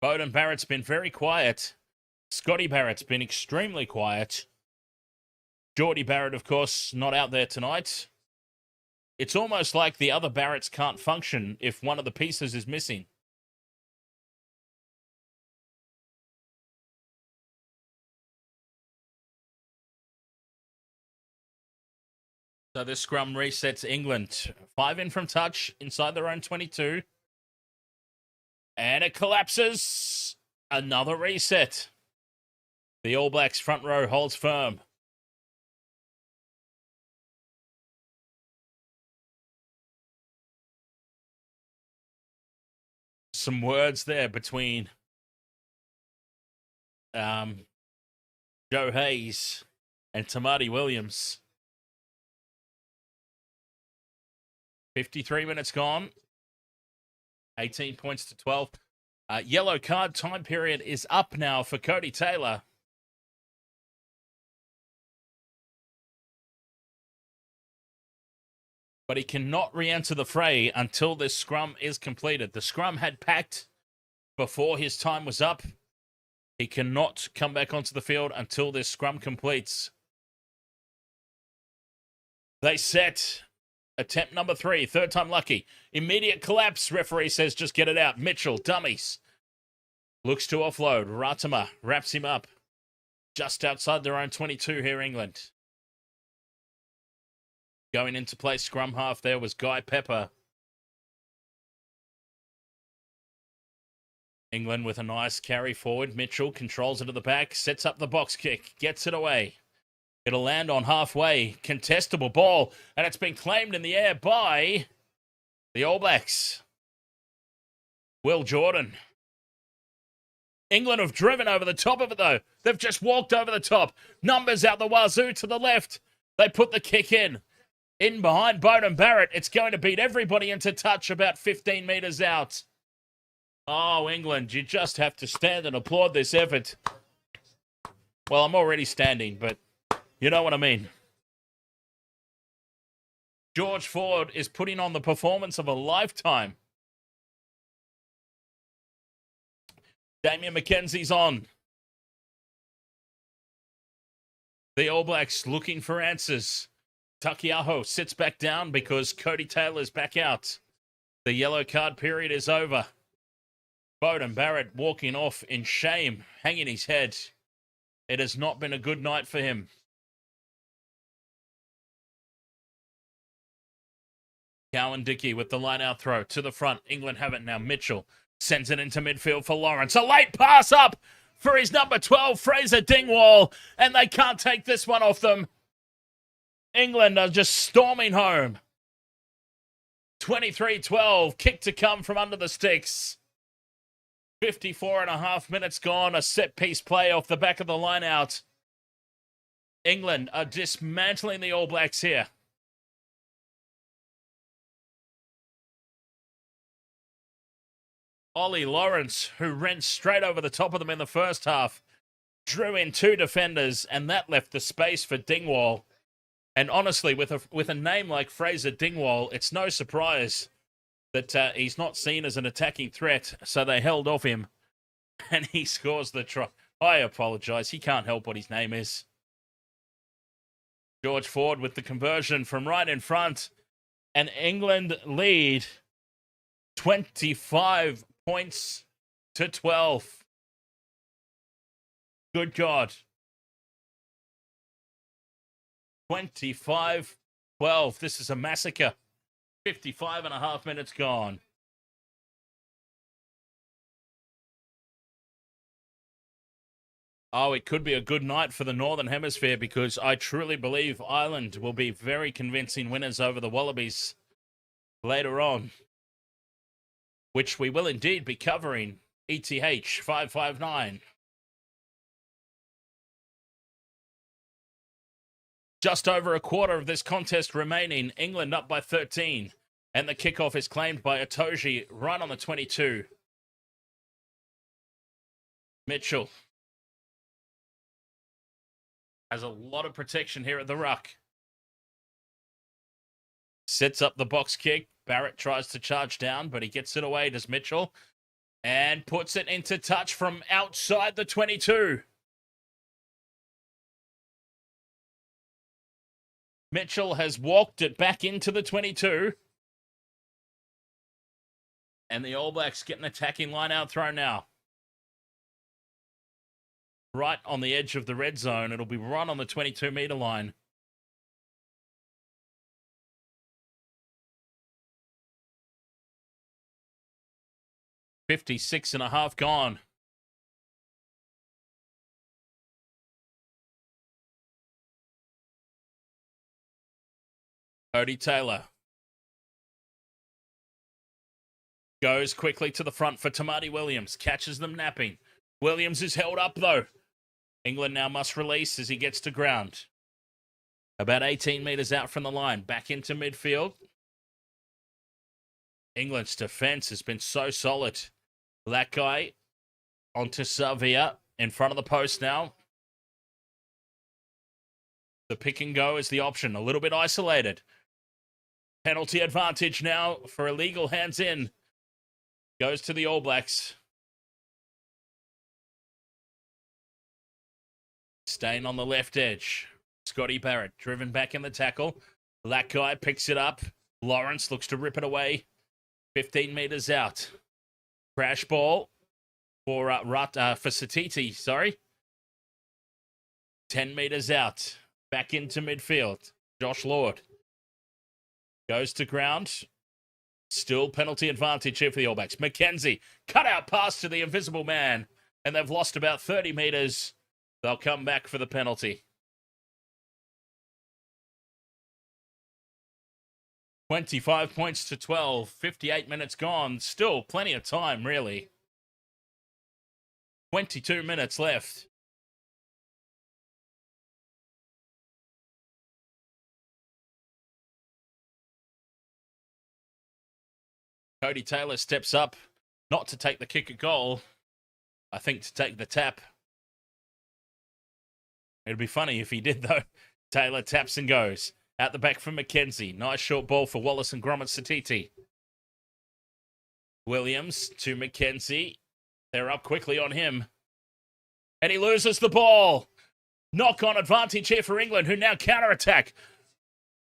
Beauden Barrett's been very quiet. Scotty Barrett's been extremely quiet. Geordie Barrett, of course, not out there tonight. It's almost like the other Barretts can't function if one of the pieces is missing. So this scrum resets England. 5 in from touch inside their own 22. And it collapses. Another reset. The All Blacks front row holds firm. Some words there between Joe Hayes and Tamati Williams. 53 minutes gone. 18 points to 12. Yellow card time period is up now for Cody Taylor. But he cannot re-enter the fray until this scrum is completed. The scrum had packed before his time was up. He cannot come back onto the field until this scrum completes. They set attempt number 3, third time lucky. Immediate collapse, referee says just get it out. Mitchell, dummies. Looks to offload. Ratimer wraps him up. Just outside their own 22 here, England. Going into play scrum half there was Guy Pepper. England with a nice carry forward. Mitchell controls it at the back, sets up the box kick, gets it away. It'll land on halfway. Contestable ball, and it's been claimed in the air by the All Blacks. Will Jordan. England have driven over the top of it, though. They've just walked over the top. Numbers out the wazoo to the left. They put the kick in. In behind Beauden Barrett. It's going to beat everybody into touch about 15 metres out. Oh, England, you just have to stand and applaud this effort. Well, I'm already standing, but you know what I mean. George Ford is putting on the performance of a lifetime. Damien McKenzie's on. The All Blacks looking for answers. Takiaho sits back down because Cody Taylor's back out. The yellow card period is over. Beauden Barrett walking off in shame, hanging his head. It has not been a good night for him. Cowan Dickey with the line-out throw to the front. England have it now. Mitchell sends it into midfield for Lawrence. A late pass up for his number 12, Fraser Dingwall. And they can't take this one off them. England are just storming home. 23-12, kick to come from under the sticks. 54.5 minutes gone, a set-piece play off the back of the line-out. England are dismantling the All Blacks here. Ollie Lawrence, who ran straight over the top of them in the first half, drew in 2 defenders, and that left the space for Dingwall. And honestly, with a name like Fraser Dingwall, it's no surprise that he's not seen as an attacking threat, so they held off him, and he scores the try. I apologise, he can't help what his name is. George Ford with the conversion from right in front, and England lead 25 points to 12. Good God. 25-12. This is a massacre. 55.5 minutes gone. Oh, it could be a good night for the Northern Hemisphere, because I truly believe Ireland will be very convincing winners over the Wallabies later on, which we will indeed be covering. ETH 559. Just over a quarter of this contest remaining. England up by 13. And the kickoff is claimed by Itoje right on the 22. Mitchell has a lot of protection here at the ruck. Sets up the box kick. Barrett tries to charge down, but he gets it away, does Mitchell. And puts it into touch from outside the 22. Mitchell has walked it back into the 22. And the All Blacks get an attacking line-out throw now. Right on the edge of the red zone. It'll be right on the 22-metre line. $56.5 gone. Cody Taylor goes quickly to the front for Tamati Williams. Catches them napping. Williams is held up, though. England now must release as he gets to ground. About 18 metres out from the line. Back into midfield. England's defence has been so solid. That guy onto Savia in front of the post now. The pick and go is the option. A little bit isolated. Penalty advantage now for illegal hands in. Goes to the All Blacks. Staying on the left edge. Scotty Barrett driven back in the tackle. That guy picks it up. Lawrence looks to rip it away. 15 metres out. Crash ball for Satiti, sorry. 10 metres out. Back into midfield. Josh Lord goes to ground. Still penalty advantage here for the All Blacks. McKenzie, cut out pass to the invisible man. And they've lost about 30 metres. They'll come back for the penalty. 25 points to 12. 58 minutes gone. Still plenty of time, really. 22 minutes left. Cody Taylor steps up, not to take the kick at goal, I think to take the tap. It'd be funny if he did, though. Taylor taps and goes. Out the back from McKenzie. Nice short ball for Wallace and Gromit-Satiti. Williams to McKenzie. They're up quickly on him. And he loses the ball. Knock-on advantage here for England, who now counter-attack.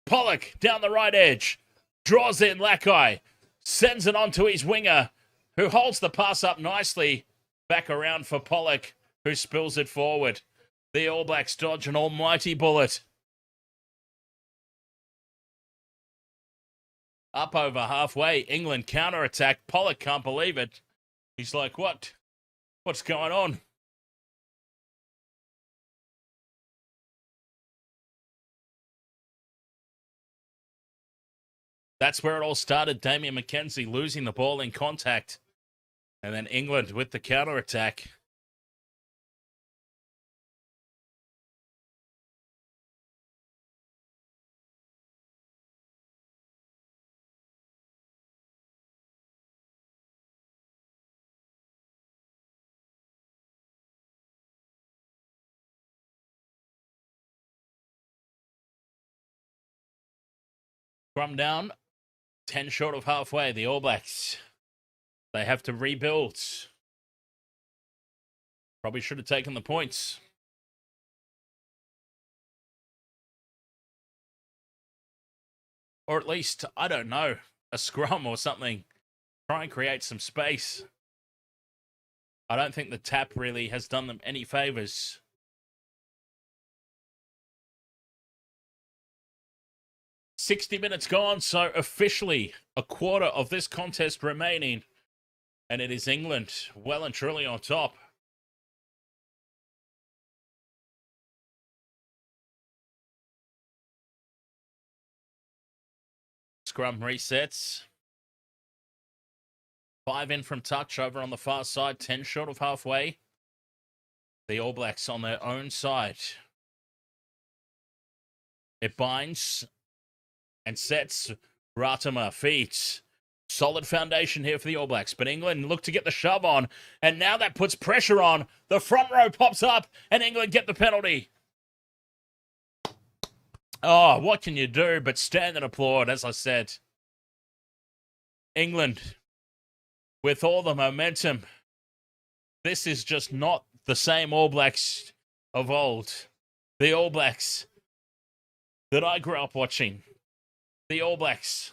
Pollock down the right edge. Draws in Lackey. Sends it on to his winger, who holds the pass up nicely. Back around for Pollock, who spills it forward. The All Blacks dodge an almighty bullet. Up over halfway, England counter-attack. Pollock can't believe it. He's like, what? What's going on? That's where it all started. Damien McKenzie losing the ball in contact. And then England with the counter-attack. Scrum down. 10 short of halfway. The All Blacks. They have to rebuild. Probably should have taken the points. Or at least, I don't know, a scrum or something. Try and create some space. I don't think the tap really has done them any favours. "60 minutes gone, so officially a quarter of this contest remaining. And it is England well and truly on top. Scrum resets. 5 in from touch over on the far side. 10 short of halfway. The All Blacks on their own side. It binds and sets. Ratama feeds. Solid foundation here for the All Blacks, but England look to get the shove on, and now that puts pressure on. The front row pops up, and England get the penalty. Oh, what can you do but stand and applaud, as I said. England, with all the momentum. This is just not the same All Blacks of old. The All Blacks that I grew up watching. The All Blacks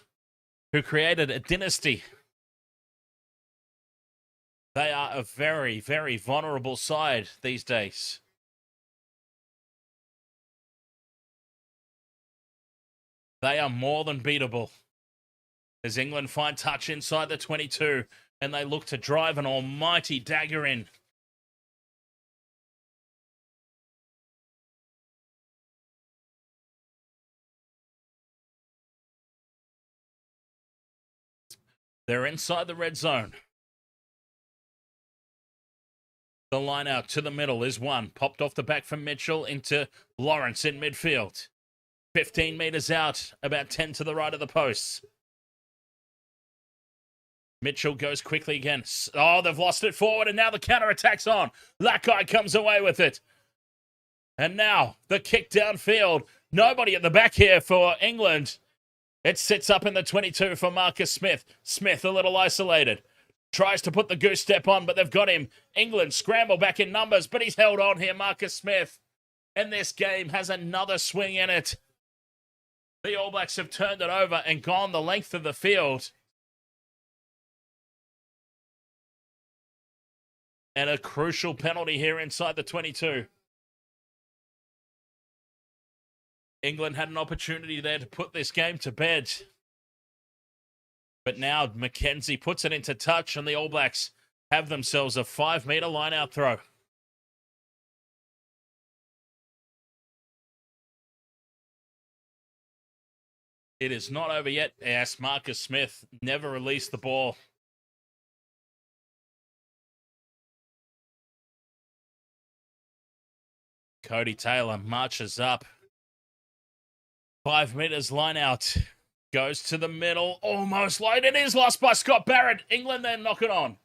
who created a dynasty. They are a very, very vulnerable side these days. They are more than beatable. As England find touch inside the 22, and they look to drive an almighty dagger in. They're inside the red zone. The line out to the middle is one. Popped off the back from Mitchell into Lawrence in midfield. 15 metres out, about 10 to the right of the posts. Mitchell goes quickly again. Oh, they've lost it forward, and now the counter-attack's on. That guy comes away with it. And now the kick downfield. Nobody at the back here for England. It sits up in the 22 for Marcus Smith. Smith a little isolated. Tries to put the goose step on, but they've got him. England scramble back in numbers, but he's held on here, Marcus Smith. And this game has another swing in it. The All Blacks have turned it over and gone the length of the field. And a crucial penalty here inside the 22. England had an opportunity there to put this game to bed. But now McKenzie puts it into touch, and the All Blacks have themselves a 5-metre line-out throw. It is not over yet. Yes, Marcus Smith never released the ball. Cody Taylor marches up. 5 metres line out. Goes to the middle. Almost late. It is lost by Scott Barrett. England then knock it on.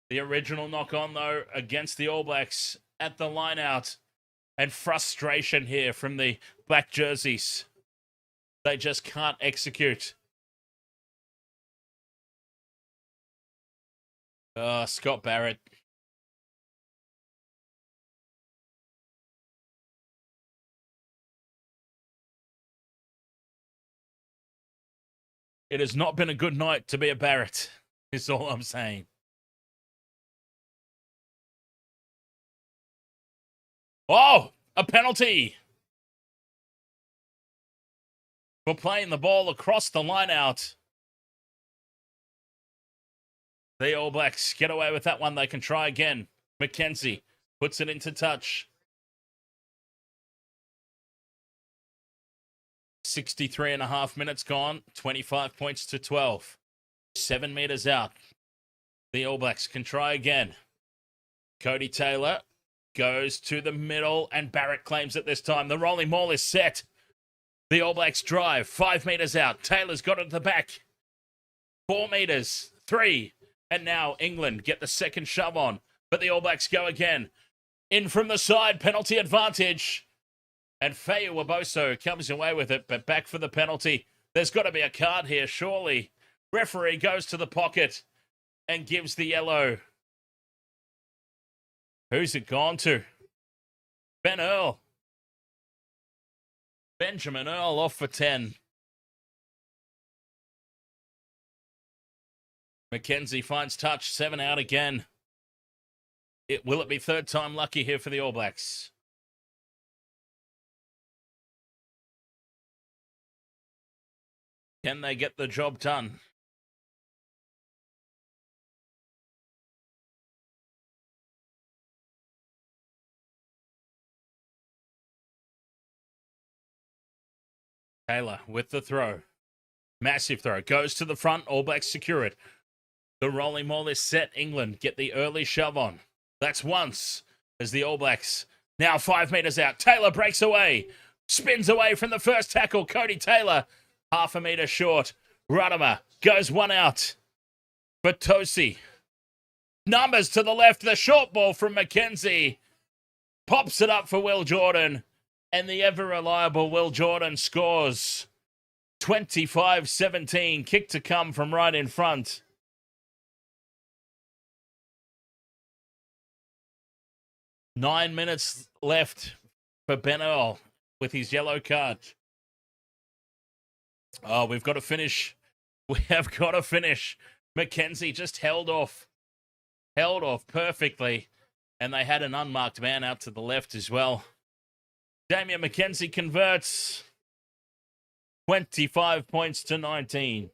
The original knock on, though, against the All Blacks at the line out. And frustration here from the black jerseys. They just can't execute. Scott Barrett. It has not been a good night to be a Barrett, is all I'm saying. Oh, a penalty for playing the ball across the line out. The All Blacks get away with that one. They can try again. McKenzie puts it into touch. 63 and a half minutes gone. 25 points to 12. 7 meters out. The All Blacks can try again. Cody Taylor goes to the middle and Barrett claims it this time. The rolling maul is set. The All Blacks drive. 5 meters out. Taylor's got it at the back. 4 meters. 3. And now England get the second shove on. But the All Blacks go again. In from the side. Penalty advantage. And Feu Waboso comes away with it. But back for the penalty. There's got to be a card here, surely. Referee goes to the pocket and gives the yellow. Who's it gone to? Ben Earl. Benjamin Earl off for 10. McKenzie finds touch. 7 out again. Will it be third time lucky here for the All Blacks? Can they get the job done? Taylor with the throw. Massive throw. Goes to the front. All Blacks secure it. The rolling maul is set. England get the early shove on. That's once as the All Blacks now 5 meters out. Taylor breaks away. Spins away from the first tackle. Cody Taylor half a meter short. Ruddimer goes 1 out for Tosi. Numbers to the left. The short ball from McKenzie. Pops it up for Will Jordan. And the ever-reliable Will Jordan scores. 25-17. Kick to come from right in front. Nine minutes left for Ben Earl with his yellow card. Oh, we've got to finish. We have got to finish. McKenzie just held off perfectly. And they had an unmarked man out to the left as well. Damian McKenzie converts. 25 points to 19.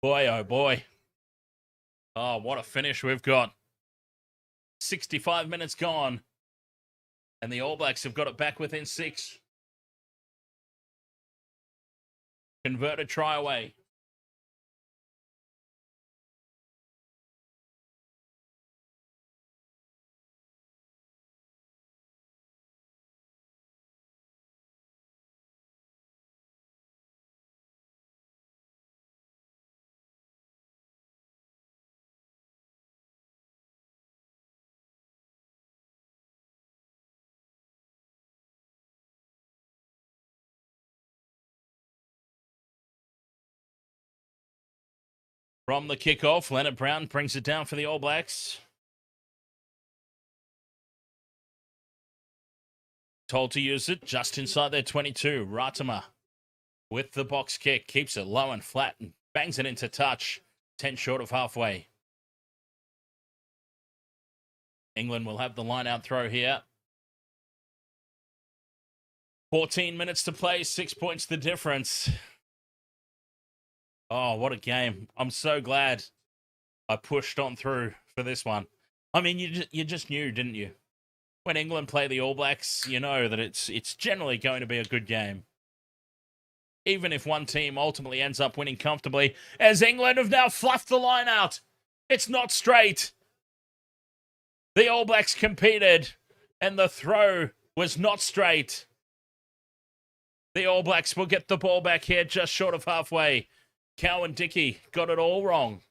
Boy, oh boy. Oh, what a finish we've got. 65 minutes gone. And the All Blacks have got it back within 6. Converted try away. From the kickoff, Leonard Brown brings it down for the All Blacks. Told to use it just inside their 22. Ratimer with the box kick. Keeps it low and flat and bangs it into touch. 10 short of halfway. England will have the line-out throw here. 14 minutes to play. 6 points the difference. Oh, what a game. I'm so glad I pushed on through for this one. I mean, you just knew, didn't you? When England play the All Blacks, you know that it's generally going to be a good game. Even if one team ultimately ends up winning comfortably, as England have now fluffed the line out. It's not straight. The All Blacks competed, and the throw was not straight. The All Blacks will get the ball back here just short of halfway. Cow and Dickey got it all wrong.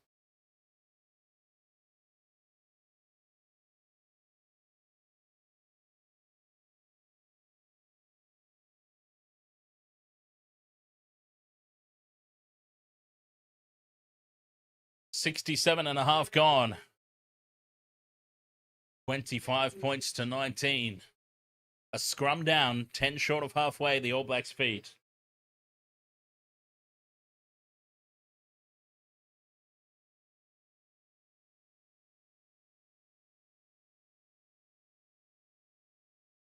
$67.5 gone. 25 points to 19. A scrum down, 10 short of halfway, the All Blacks' feet.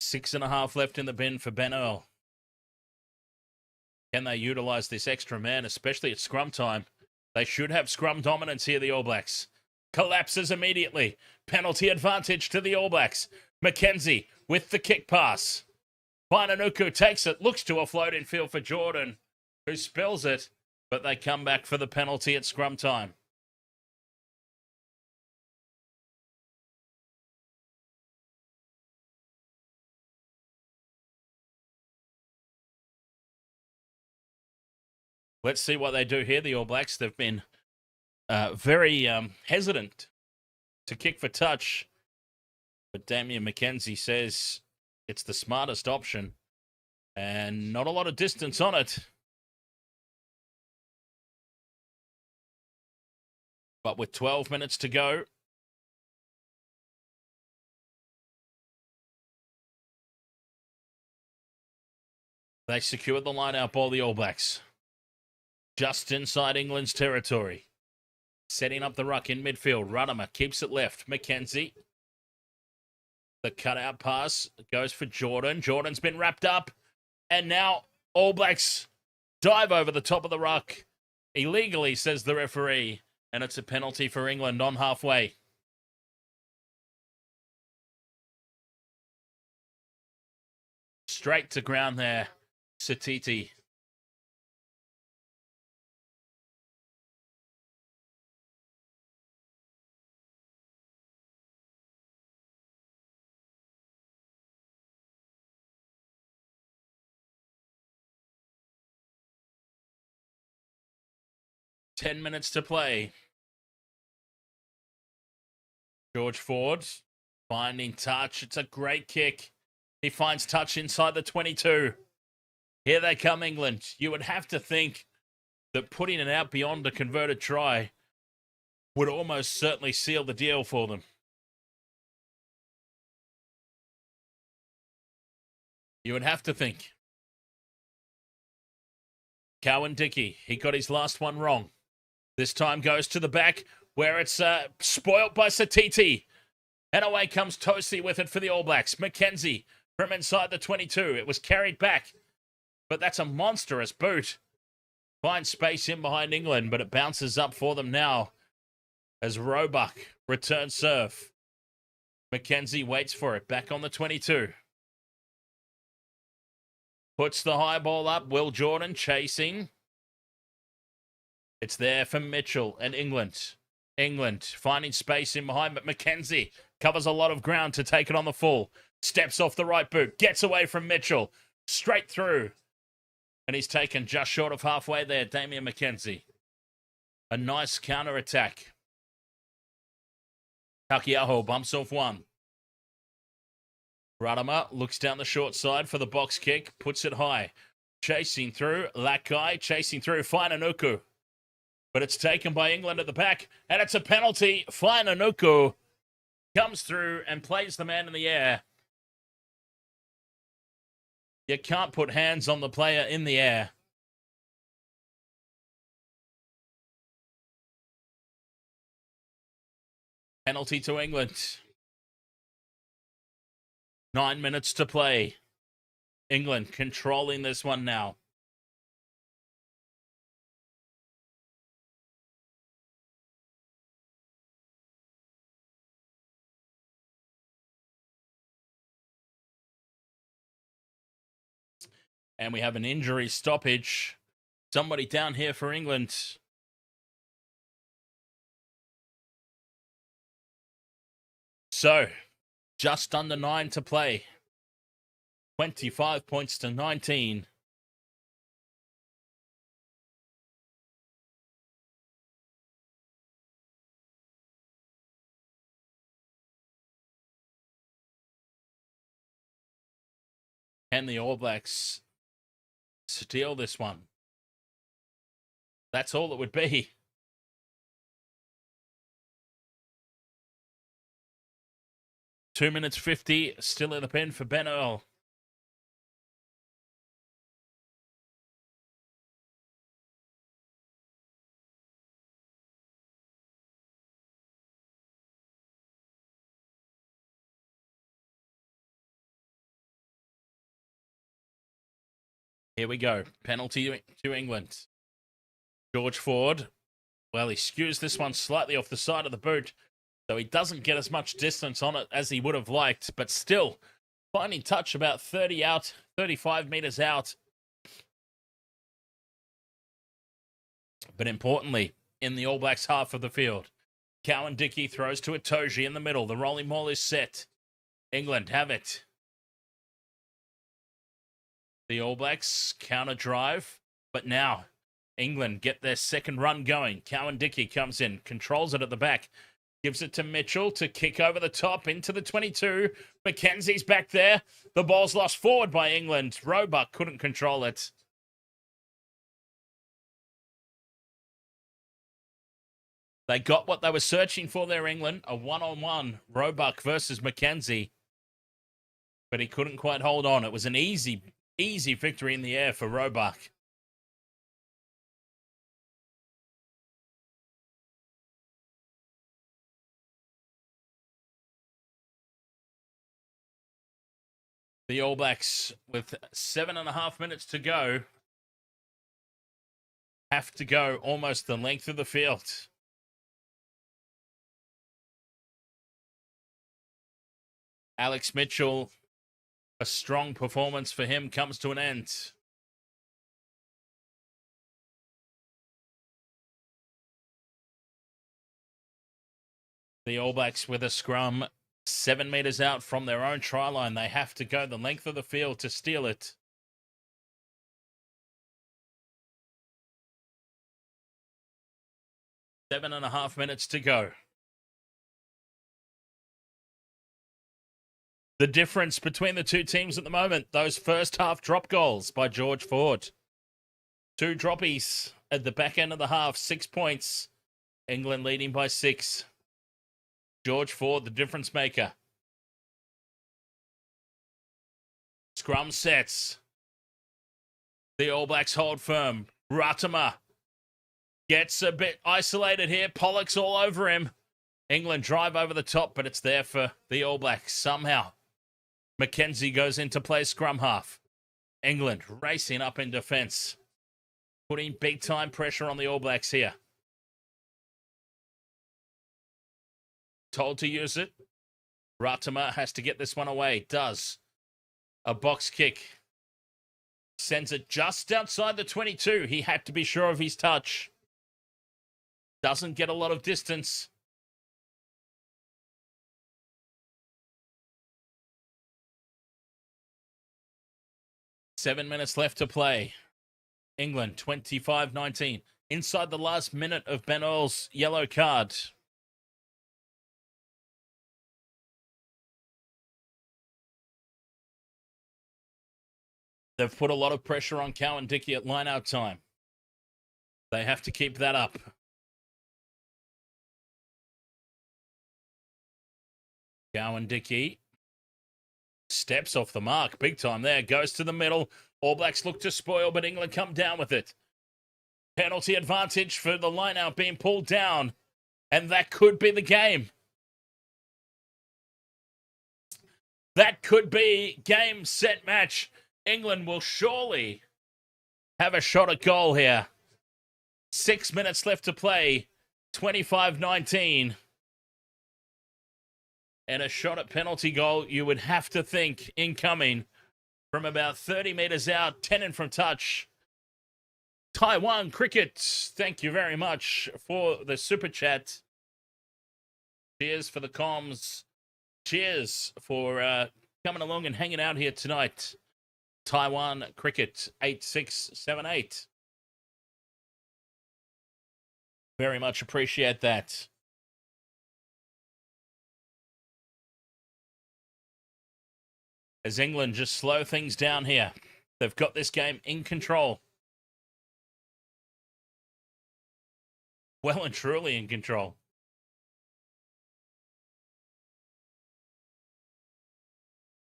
$6.5 left in the bin for Ben Earl. Can they utilize this extra man, especially at scrum time? They should have scrum dominance here, the All Blacks. Collapses immediately. Penalty advantage to the All Blacks. McKenzie with the kick pass. Fainanuku takes it, looks to offload in field for Jordan, who spills it, but they come back for the penalty at scrum time. Let's see what they do here, the All Blacks. They've been very hesitant to kick for touch, but Damian McKenzie says it's the smartest option, and not a lot of distance on it. But with 12 minutes to go, they secured the line-out ball, the All Blacks. Just inside England's territory. Setting up the ruck in midfield. Ruddimer keeps it left. McKenzie. The cutout pass goes for Jordan. Jordan's been wrapped up. And now All Blacks dive over the top of the ruck. Illegally, says the referee. And it's a penalty for England on halfway. Straight to ground there. Satiti. Ten minutes to play. George Ford finding touch. It's a great kick. He finds touch inside the 22. Here they come, England. You would have to think that putting it out beyond a converted try would almost certainly seal the deal for them. You would have to think. Cowan Dickey, he got his last one wrong. This time goes to the back where it's spoilt by Satiti. And away comes Tosi with it for the All Blacks. McKenzie from inside the 22. It was carried back. But that's a monstrous boot. Finds space in behind England, but it bounces up for them now as Roebuck returns serve. McKenzie waits for it. Back on the 22. Puts the high ball up. Will Jordan chasing. It's there for Mitchell and England. England finding space in behind, but McKenzie covers a lot of ground to take it on the full. Steps off the right boot. Gets away from Mitchell. Straight through. And he's taken just short of halfway there, Damian McKenzie. A nice counter-attack. Takiaho bumps off one. Ruddimer looks down the short side for the box kick. Puts it high. Chasing through. Lakai chasing through. Fainanuku. But it's taken by England at the back. And it's a penalty. Fainanuku comes through and plays the man in the air. You can't put hands on the player in the air. Penalty to England. 9 minutes to play. England controlling this one now. And we have an injury stoppage. Somebody down here for England. So, just under 9 to play. 25 points to 19. And the All Blacks steal this one. That's all it would be. Two minutes 50, still in the pen for Ben Earl. Here we go. Penalty to England. George Ford. Well, he skews this one slightly off the side of the boot, so he doesn't get as much distance on it as he would have liked, but still Finding touch about 30 out, 35 meters out. But importantly, in the All Blacks half of the field, Cowan Dickey throws to Itoje in the middle. The rolling ball is set. England have it. The All Blacks counter drive, but now England get their second run going. Cowan Dickey comes in, controls it at the back, gives it to Mitchell to kick over the top into the 22. Mackenzie's back there. The ball's lost forward by England. Roebuck couldn't control it. They got what they were searching for there, England. A one-on-one, Roebuck versus Mackenzie. But he couldn't quite hold on. It was an easy victory in the air for Roebuck. The All Blacks, with 7.5 minutes to go, have to go almost the length of the field. Alex Mitchell, a strong performance for him comes to an end. The All Blacks with a scrum 7 meters out from their own try line. They have to go the length of the field to steal it. Seven and a half minutes to go. The difference between the two teams at the moment, those first half drop goals by George Ford. 2 droppies at the back end of the half, 6 points. England leading by 6. George Ford, the difference maker. Scrum sets. The All Blacks hold firm. Ratama gets a bit isolated here. Pollock's all over him. England drive over the top, but it's there for the All Blacks somehow. Mackenzie goes into play scrum half. England racing up in defence. Putting big-time pressure on the All Blacks here. Told to use it. Ratama has to get this one away. Does. A box kick. Sends it just outside the 22. He had to be sure of his touch. Doesn't get a lot of distance. Seven minutes left to play. England 25-19. Inside the last minute of Ben Earl's yellow card. They've put a lot of pressure on Cowan Dickey at line-out time. They have to keep that up. Cowan Dickey steps off the mark. Big time there. Goes to the middle. All Blacks look to spoil, but England come down with it. Penalty advantage for the line-out being pulled down. And that could be the game. That could be game, set, match. England will surely have a shot at goal here. 6 minutes left to play. 25-19. And a shot at penalty goal, you would have to think, incoming from about 30 meters out, 10 in from touch. Taiwan Cricket, thank you very much for the super chat. Cheers for the comms. Cheers for coming along and hanging out here tonight. Taiwan Cricket 8678. Very much appreciate that. As England just slow things down here. They've got this game in control. Well and truly in control.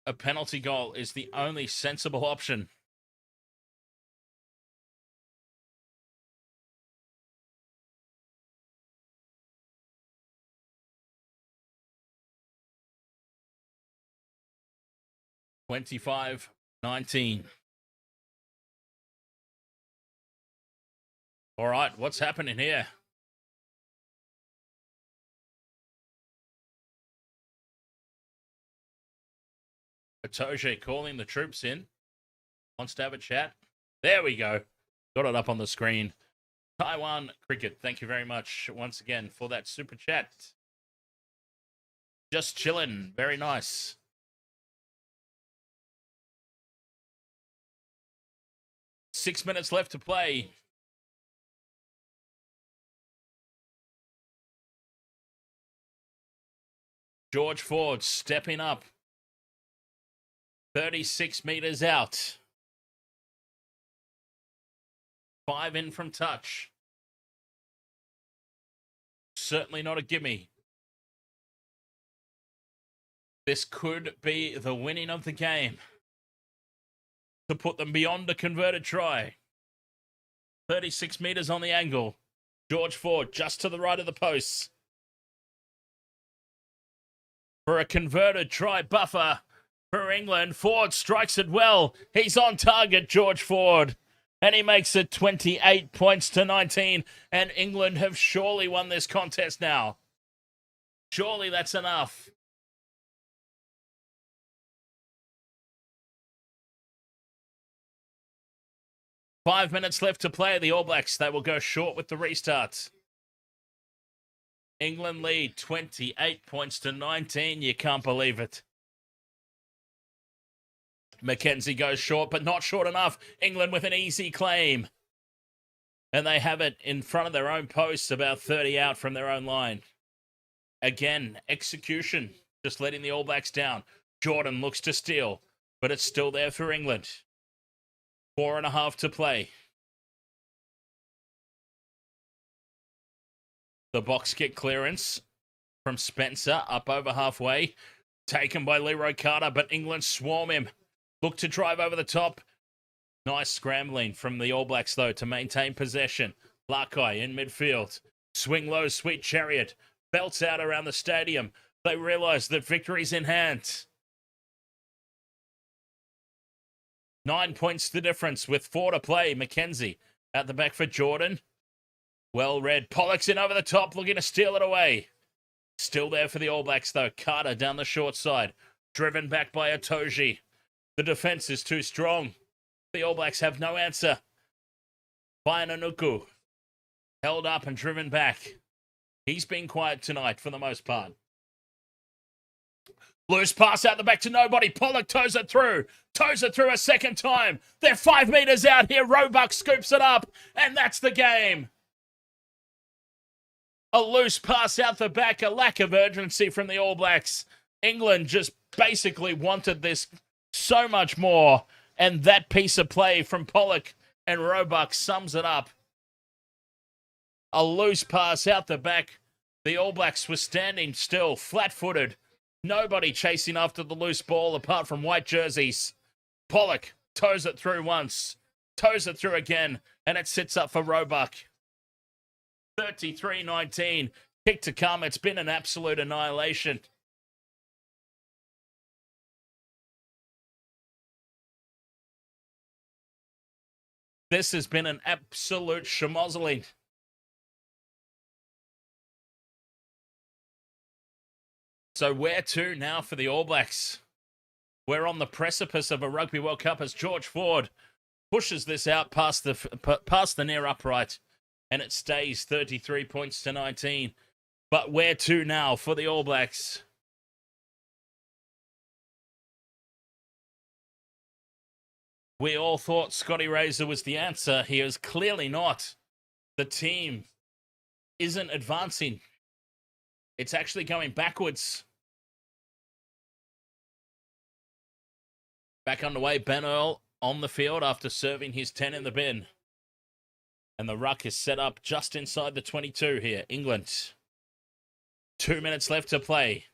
A penalty goal is the only sensible option. $25-19. All right, what's happening here? Patoje calling the troops in. Wants to have a chat. There we go. Got it up on the screen. Taiwan Cricket, thank you very much once again for that super chat. Just chilling. Very nice. Six minutes left to play. George Ford stepping up. 36 meters out. 5 in from touch. Certainly not a gimme. This could be the winning of the game to put them beyond a converted try. 36 meters on the angle. George Ford just to the right of the posts. For a converted try buffer for England. Ford strikes it well. He's on target, George Ford. And he makes it 28 points to 19. And England have surely won this contest now. Surely that's enough. Five minutes left to play. The All Blacks, they will go short with the restarts. England lead 28 points to 19. You can't believe it. Mackenzie goes short, but not short enough. England with an easy claim. And they have it in front of their own posts, about 30 out from their own line. Again, execution, just letting the All Blacks down. Jordan looks to steal, but it's still there for England. 4.5 to play. The box kick clearance from Spencer, up over halfway. Taken by Leroy Carter, but England swarm him. Look to drive over the top. Nice scrambling from the All Blacks, though, to maintain possession. Lakai in midfield. Swing low, Sweet Chariot. Belts out around the stadium. They realise that victory's in hand. 9 points the difference with 4 to play. Mackenzie at the back for Jordan. Well read. Pollock's in over the top, looking to steal it away. Still there for the All Blacks, though. Carter down the short side. Driven back by Itoje. The defence is too strong. The All Blacks have no answer. Fainanuku held up and driven back. He's been quiet tonight for the most part. Loose pass out the back to nobody. Pollock toes it through. Toes it through a second time. They're 5 meters out here. Roebuck scoops it up. And that's the game. A loose pass out the back. A lack of urgency from the All Blacks. England just basically wanted this so much more. And that piece of play from Pollock and Roebuck sums it up. A loose pass out the back. The All Blacks were standing still, flat-footed. Nobody chasing after the loose ball apart from white jerseys. Pollock toes it through once. Toes it through again. And it sits up for Roebuck. 33-19. Kick to come. It's been an absolute annihilation. This has been an absolute schmozzling. So where to now for the All Blacks? We're on the precipice of a Rugby World Cup as George Ford pushes this out past the near upright. And it stays 33 points to 19. But where to now for the All Blacks? We all thought Scotty Razor was the answer. He is clearly not. The team isn't advancing. It's actually going backwards. Back underway, Ben Earl on the field after serving his 10 in the bin. And the ruck is set up just inside the 22 here. England. 2 minutes left to play.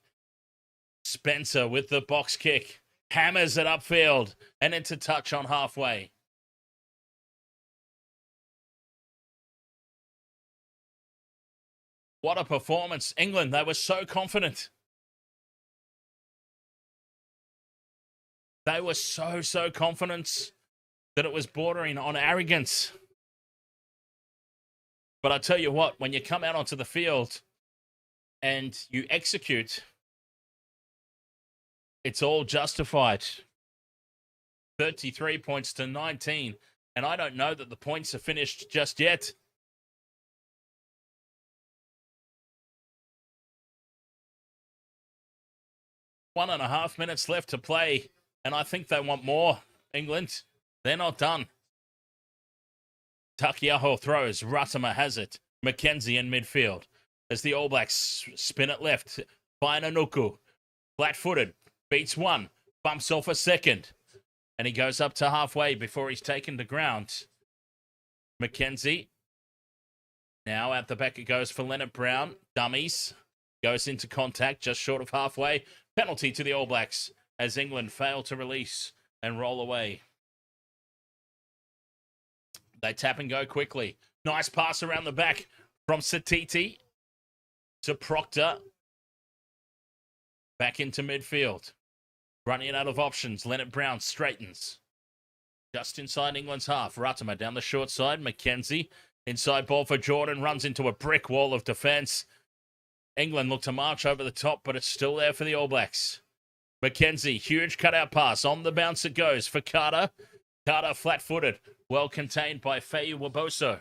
Spencer with the box kick. Hammers it upfield and into touch on halfway. What a performance. England, they were so confident. They were so confident that it was bordering on arrogance. But I tell you what, when you come out onto the field and you execute, it's all justified. 33 points to 19. And I don't know that the points are finished just yet. One and a half minutes left to play. And I think they want more, England. They're not done. Takiaho throws. Ratama has it. Mackenzie in midfield. As the All Blacks spin it left. Fainanuku. Flat-footed. Beats one. Bumps off a second. And he goes up to halfway before he's taken to ground. Mackenzie. Now at the back it goes for Leonard Brown. Dummies. Goes into contact just short of halfway. Penalty to the All Blacks as England fail to release and roll away. They tap and go quickly. Nice pass around the back from Satiti to Proctor. Back into midfield. Running out of options. Leonard Brown straightens. Just inside England's half. Ratama down the short side. Mackenzie. Inside ball for Jordan. Runs into a brick wall of defence. England look to march over the top, but it's still there for the All Blacks. Mackenzie. Huge cutout pass. On the bounce it goes for Carter. Carter flat-footed. Well contained by Feu Waboso.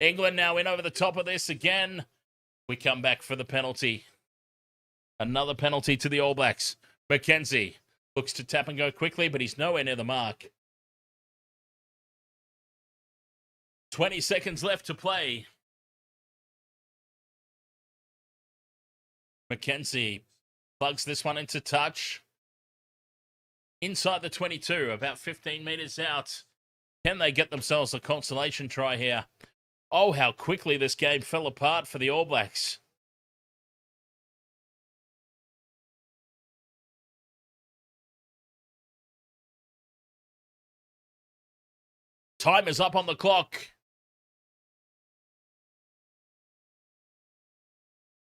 England now in over the top of this again. We come back for the penalty. Another penalty to the All Blacks. Mackenzie looks to tap and go quickly, but he's nowhere near the mark. 20 seconds left to play. Mackenzie plugs this one into touch. Inside the 22, about 15 metres out. Can they get themselves a consolation try here? Oh, how quickly this game fell apart for the All Blacks. Time is up on the clock.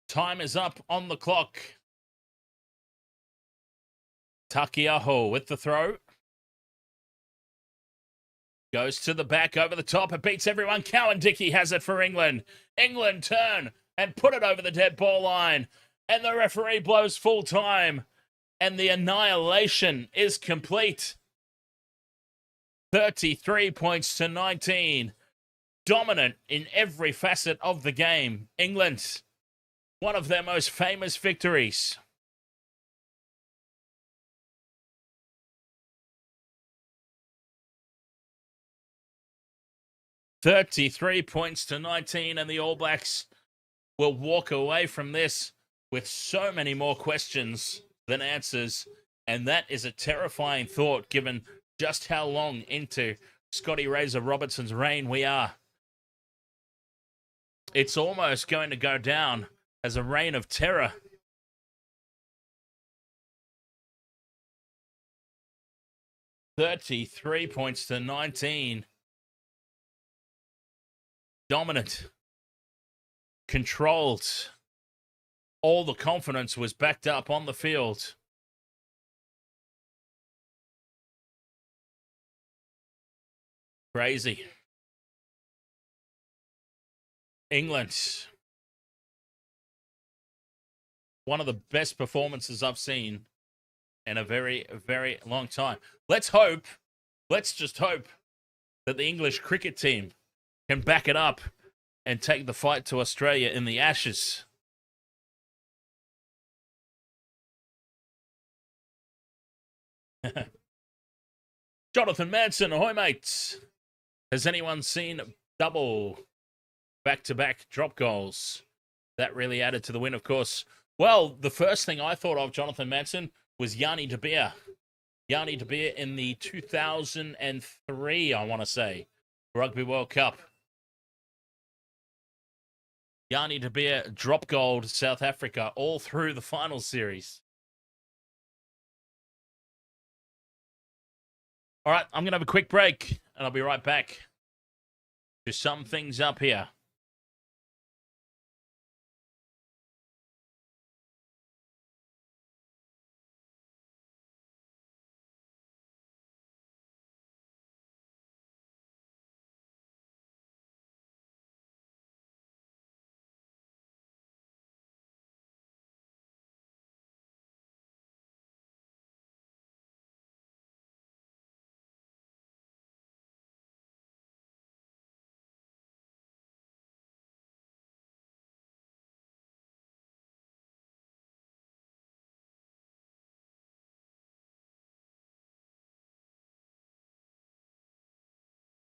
Time is up on the clock. Takiaho with the throw. Goes to the back over the top. It beats everyone. Cowan-Dickey has it for England. England turn and put it over the dead ball line. And the referee blows full time. And the annihilation is complete. 33 points to 19. Dominant in every facet of the game. England, one of their most famous victories. $33 points to 19, and the All Blacks will walk away from this with so many more questions than answers. And that is a terrifying thought given just how long into Scotty Razor Robertson's reign we are. It's almost going to go down as a reign of terror. $33 points to 19. Dominant. Controlled. All the confidence was backed up on the field. Crazy. England. One of the best performances I've seen in a very, very long time. Let's just hope that the English cricket team can back it up and take the fight to Australia in the Ashes. Jonathan Manson, ahoy mates. Has anyone seen double back-to-back drop goals? That really added to the win, of course. Well, the first thing I thought of, Jonathan Manson, was Yanni de Beer. Yanni de Beer in the 2003, I want to say, Rugby World Cup. Yanni de Beer drop goal to South Africa all through the final series. All right, I'm going to have a quick break, and I'll be right back to sum things up here.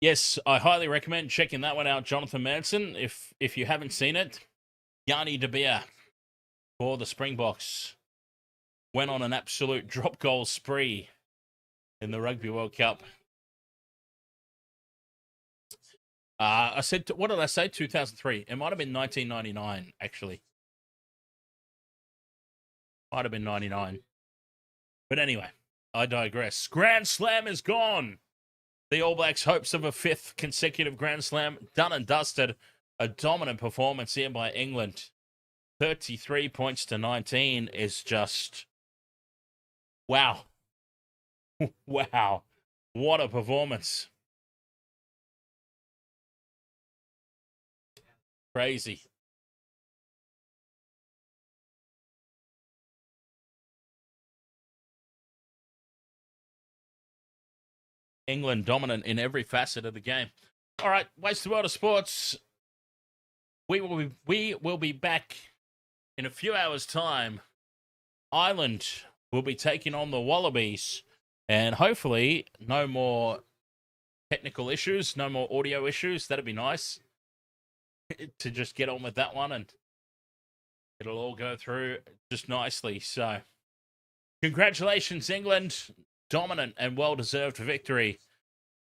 Yes, I highly recommend checking that one out, Jonathan Manson. If you haven't seen it, Yanni De Beer for the Springboks went on an absolute drop goal spree in the Rugby World Cup. I said, what did I say? 2003. It might have been 1999, actually. Might have been 99. But anyway, I digress. Grand Slam is gone. The All Blacks' hopes of a 5th consecutive Grand Slam done and dusted. A dominant performance here by England. 33 points to 19 is just... wow. Wow. What a performance. Crazy. England dominant in every facet of the game. All right, Waste the World of Sports. We will be back in a few hours' time. Ireland will be taking on the Wallabies, and hopefully no more technical issues, no more audio issues. That'd be nice to just get on with that one, and it'll all go through just nicely. So, congratulations, England. Dominant and well-deserved victory.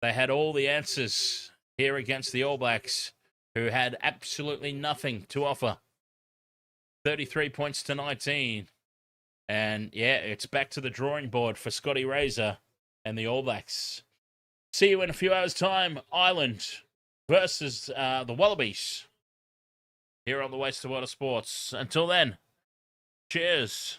They had all the answers here against the All Blacks, who had absolutely nothing to offer. 33 points to 19. And yeah, it's back to the drawing board for Scotty Razor and the All Blacks. See you in a few hours' time. Ireland versus the Wallabies here on the Waste of Water Sports. Until then, cheers.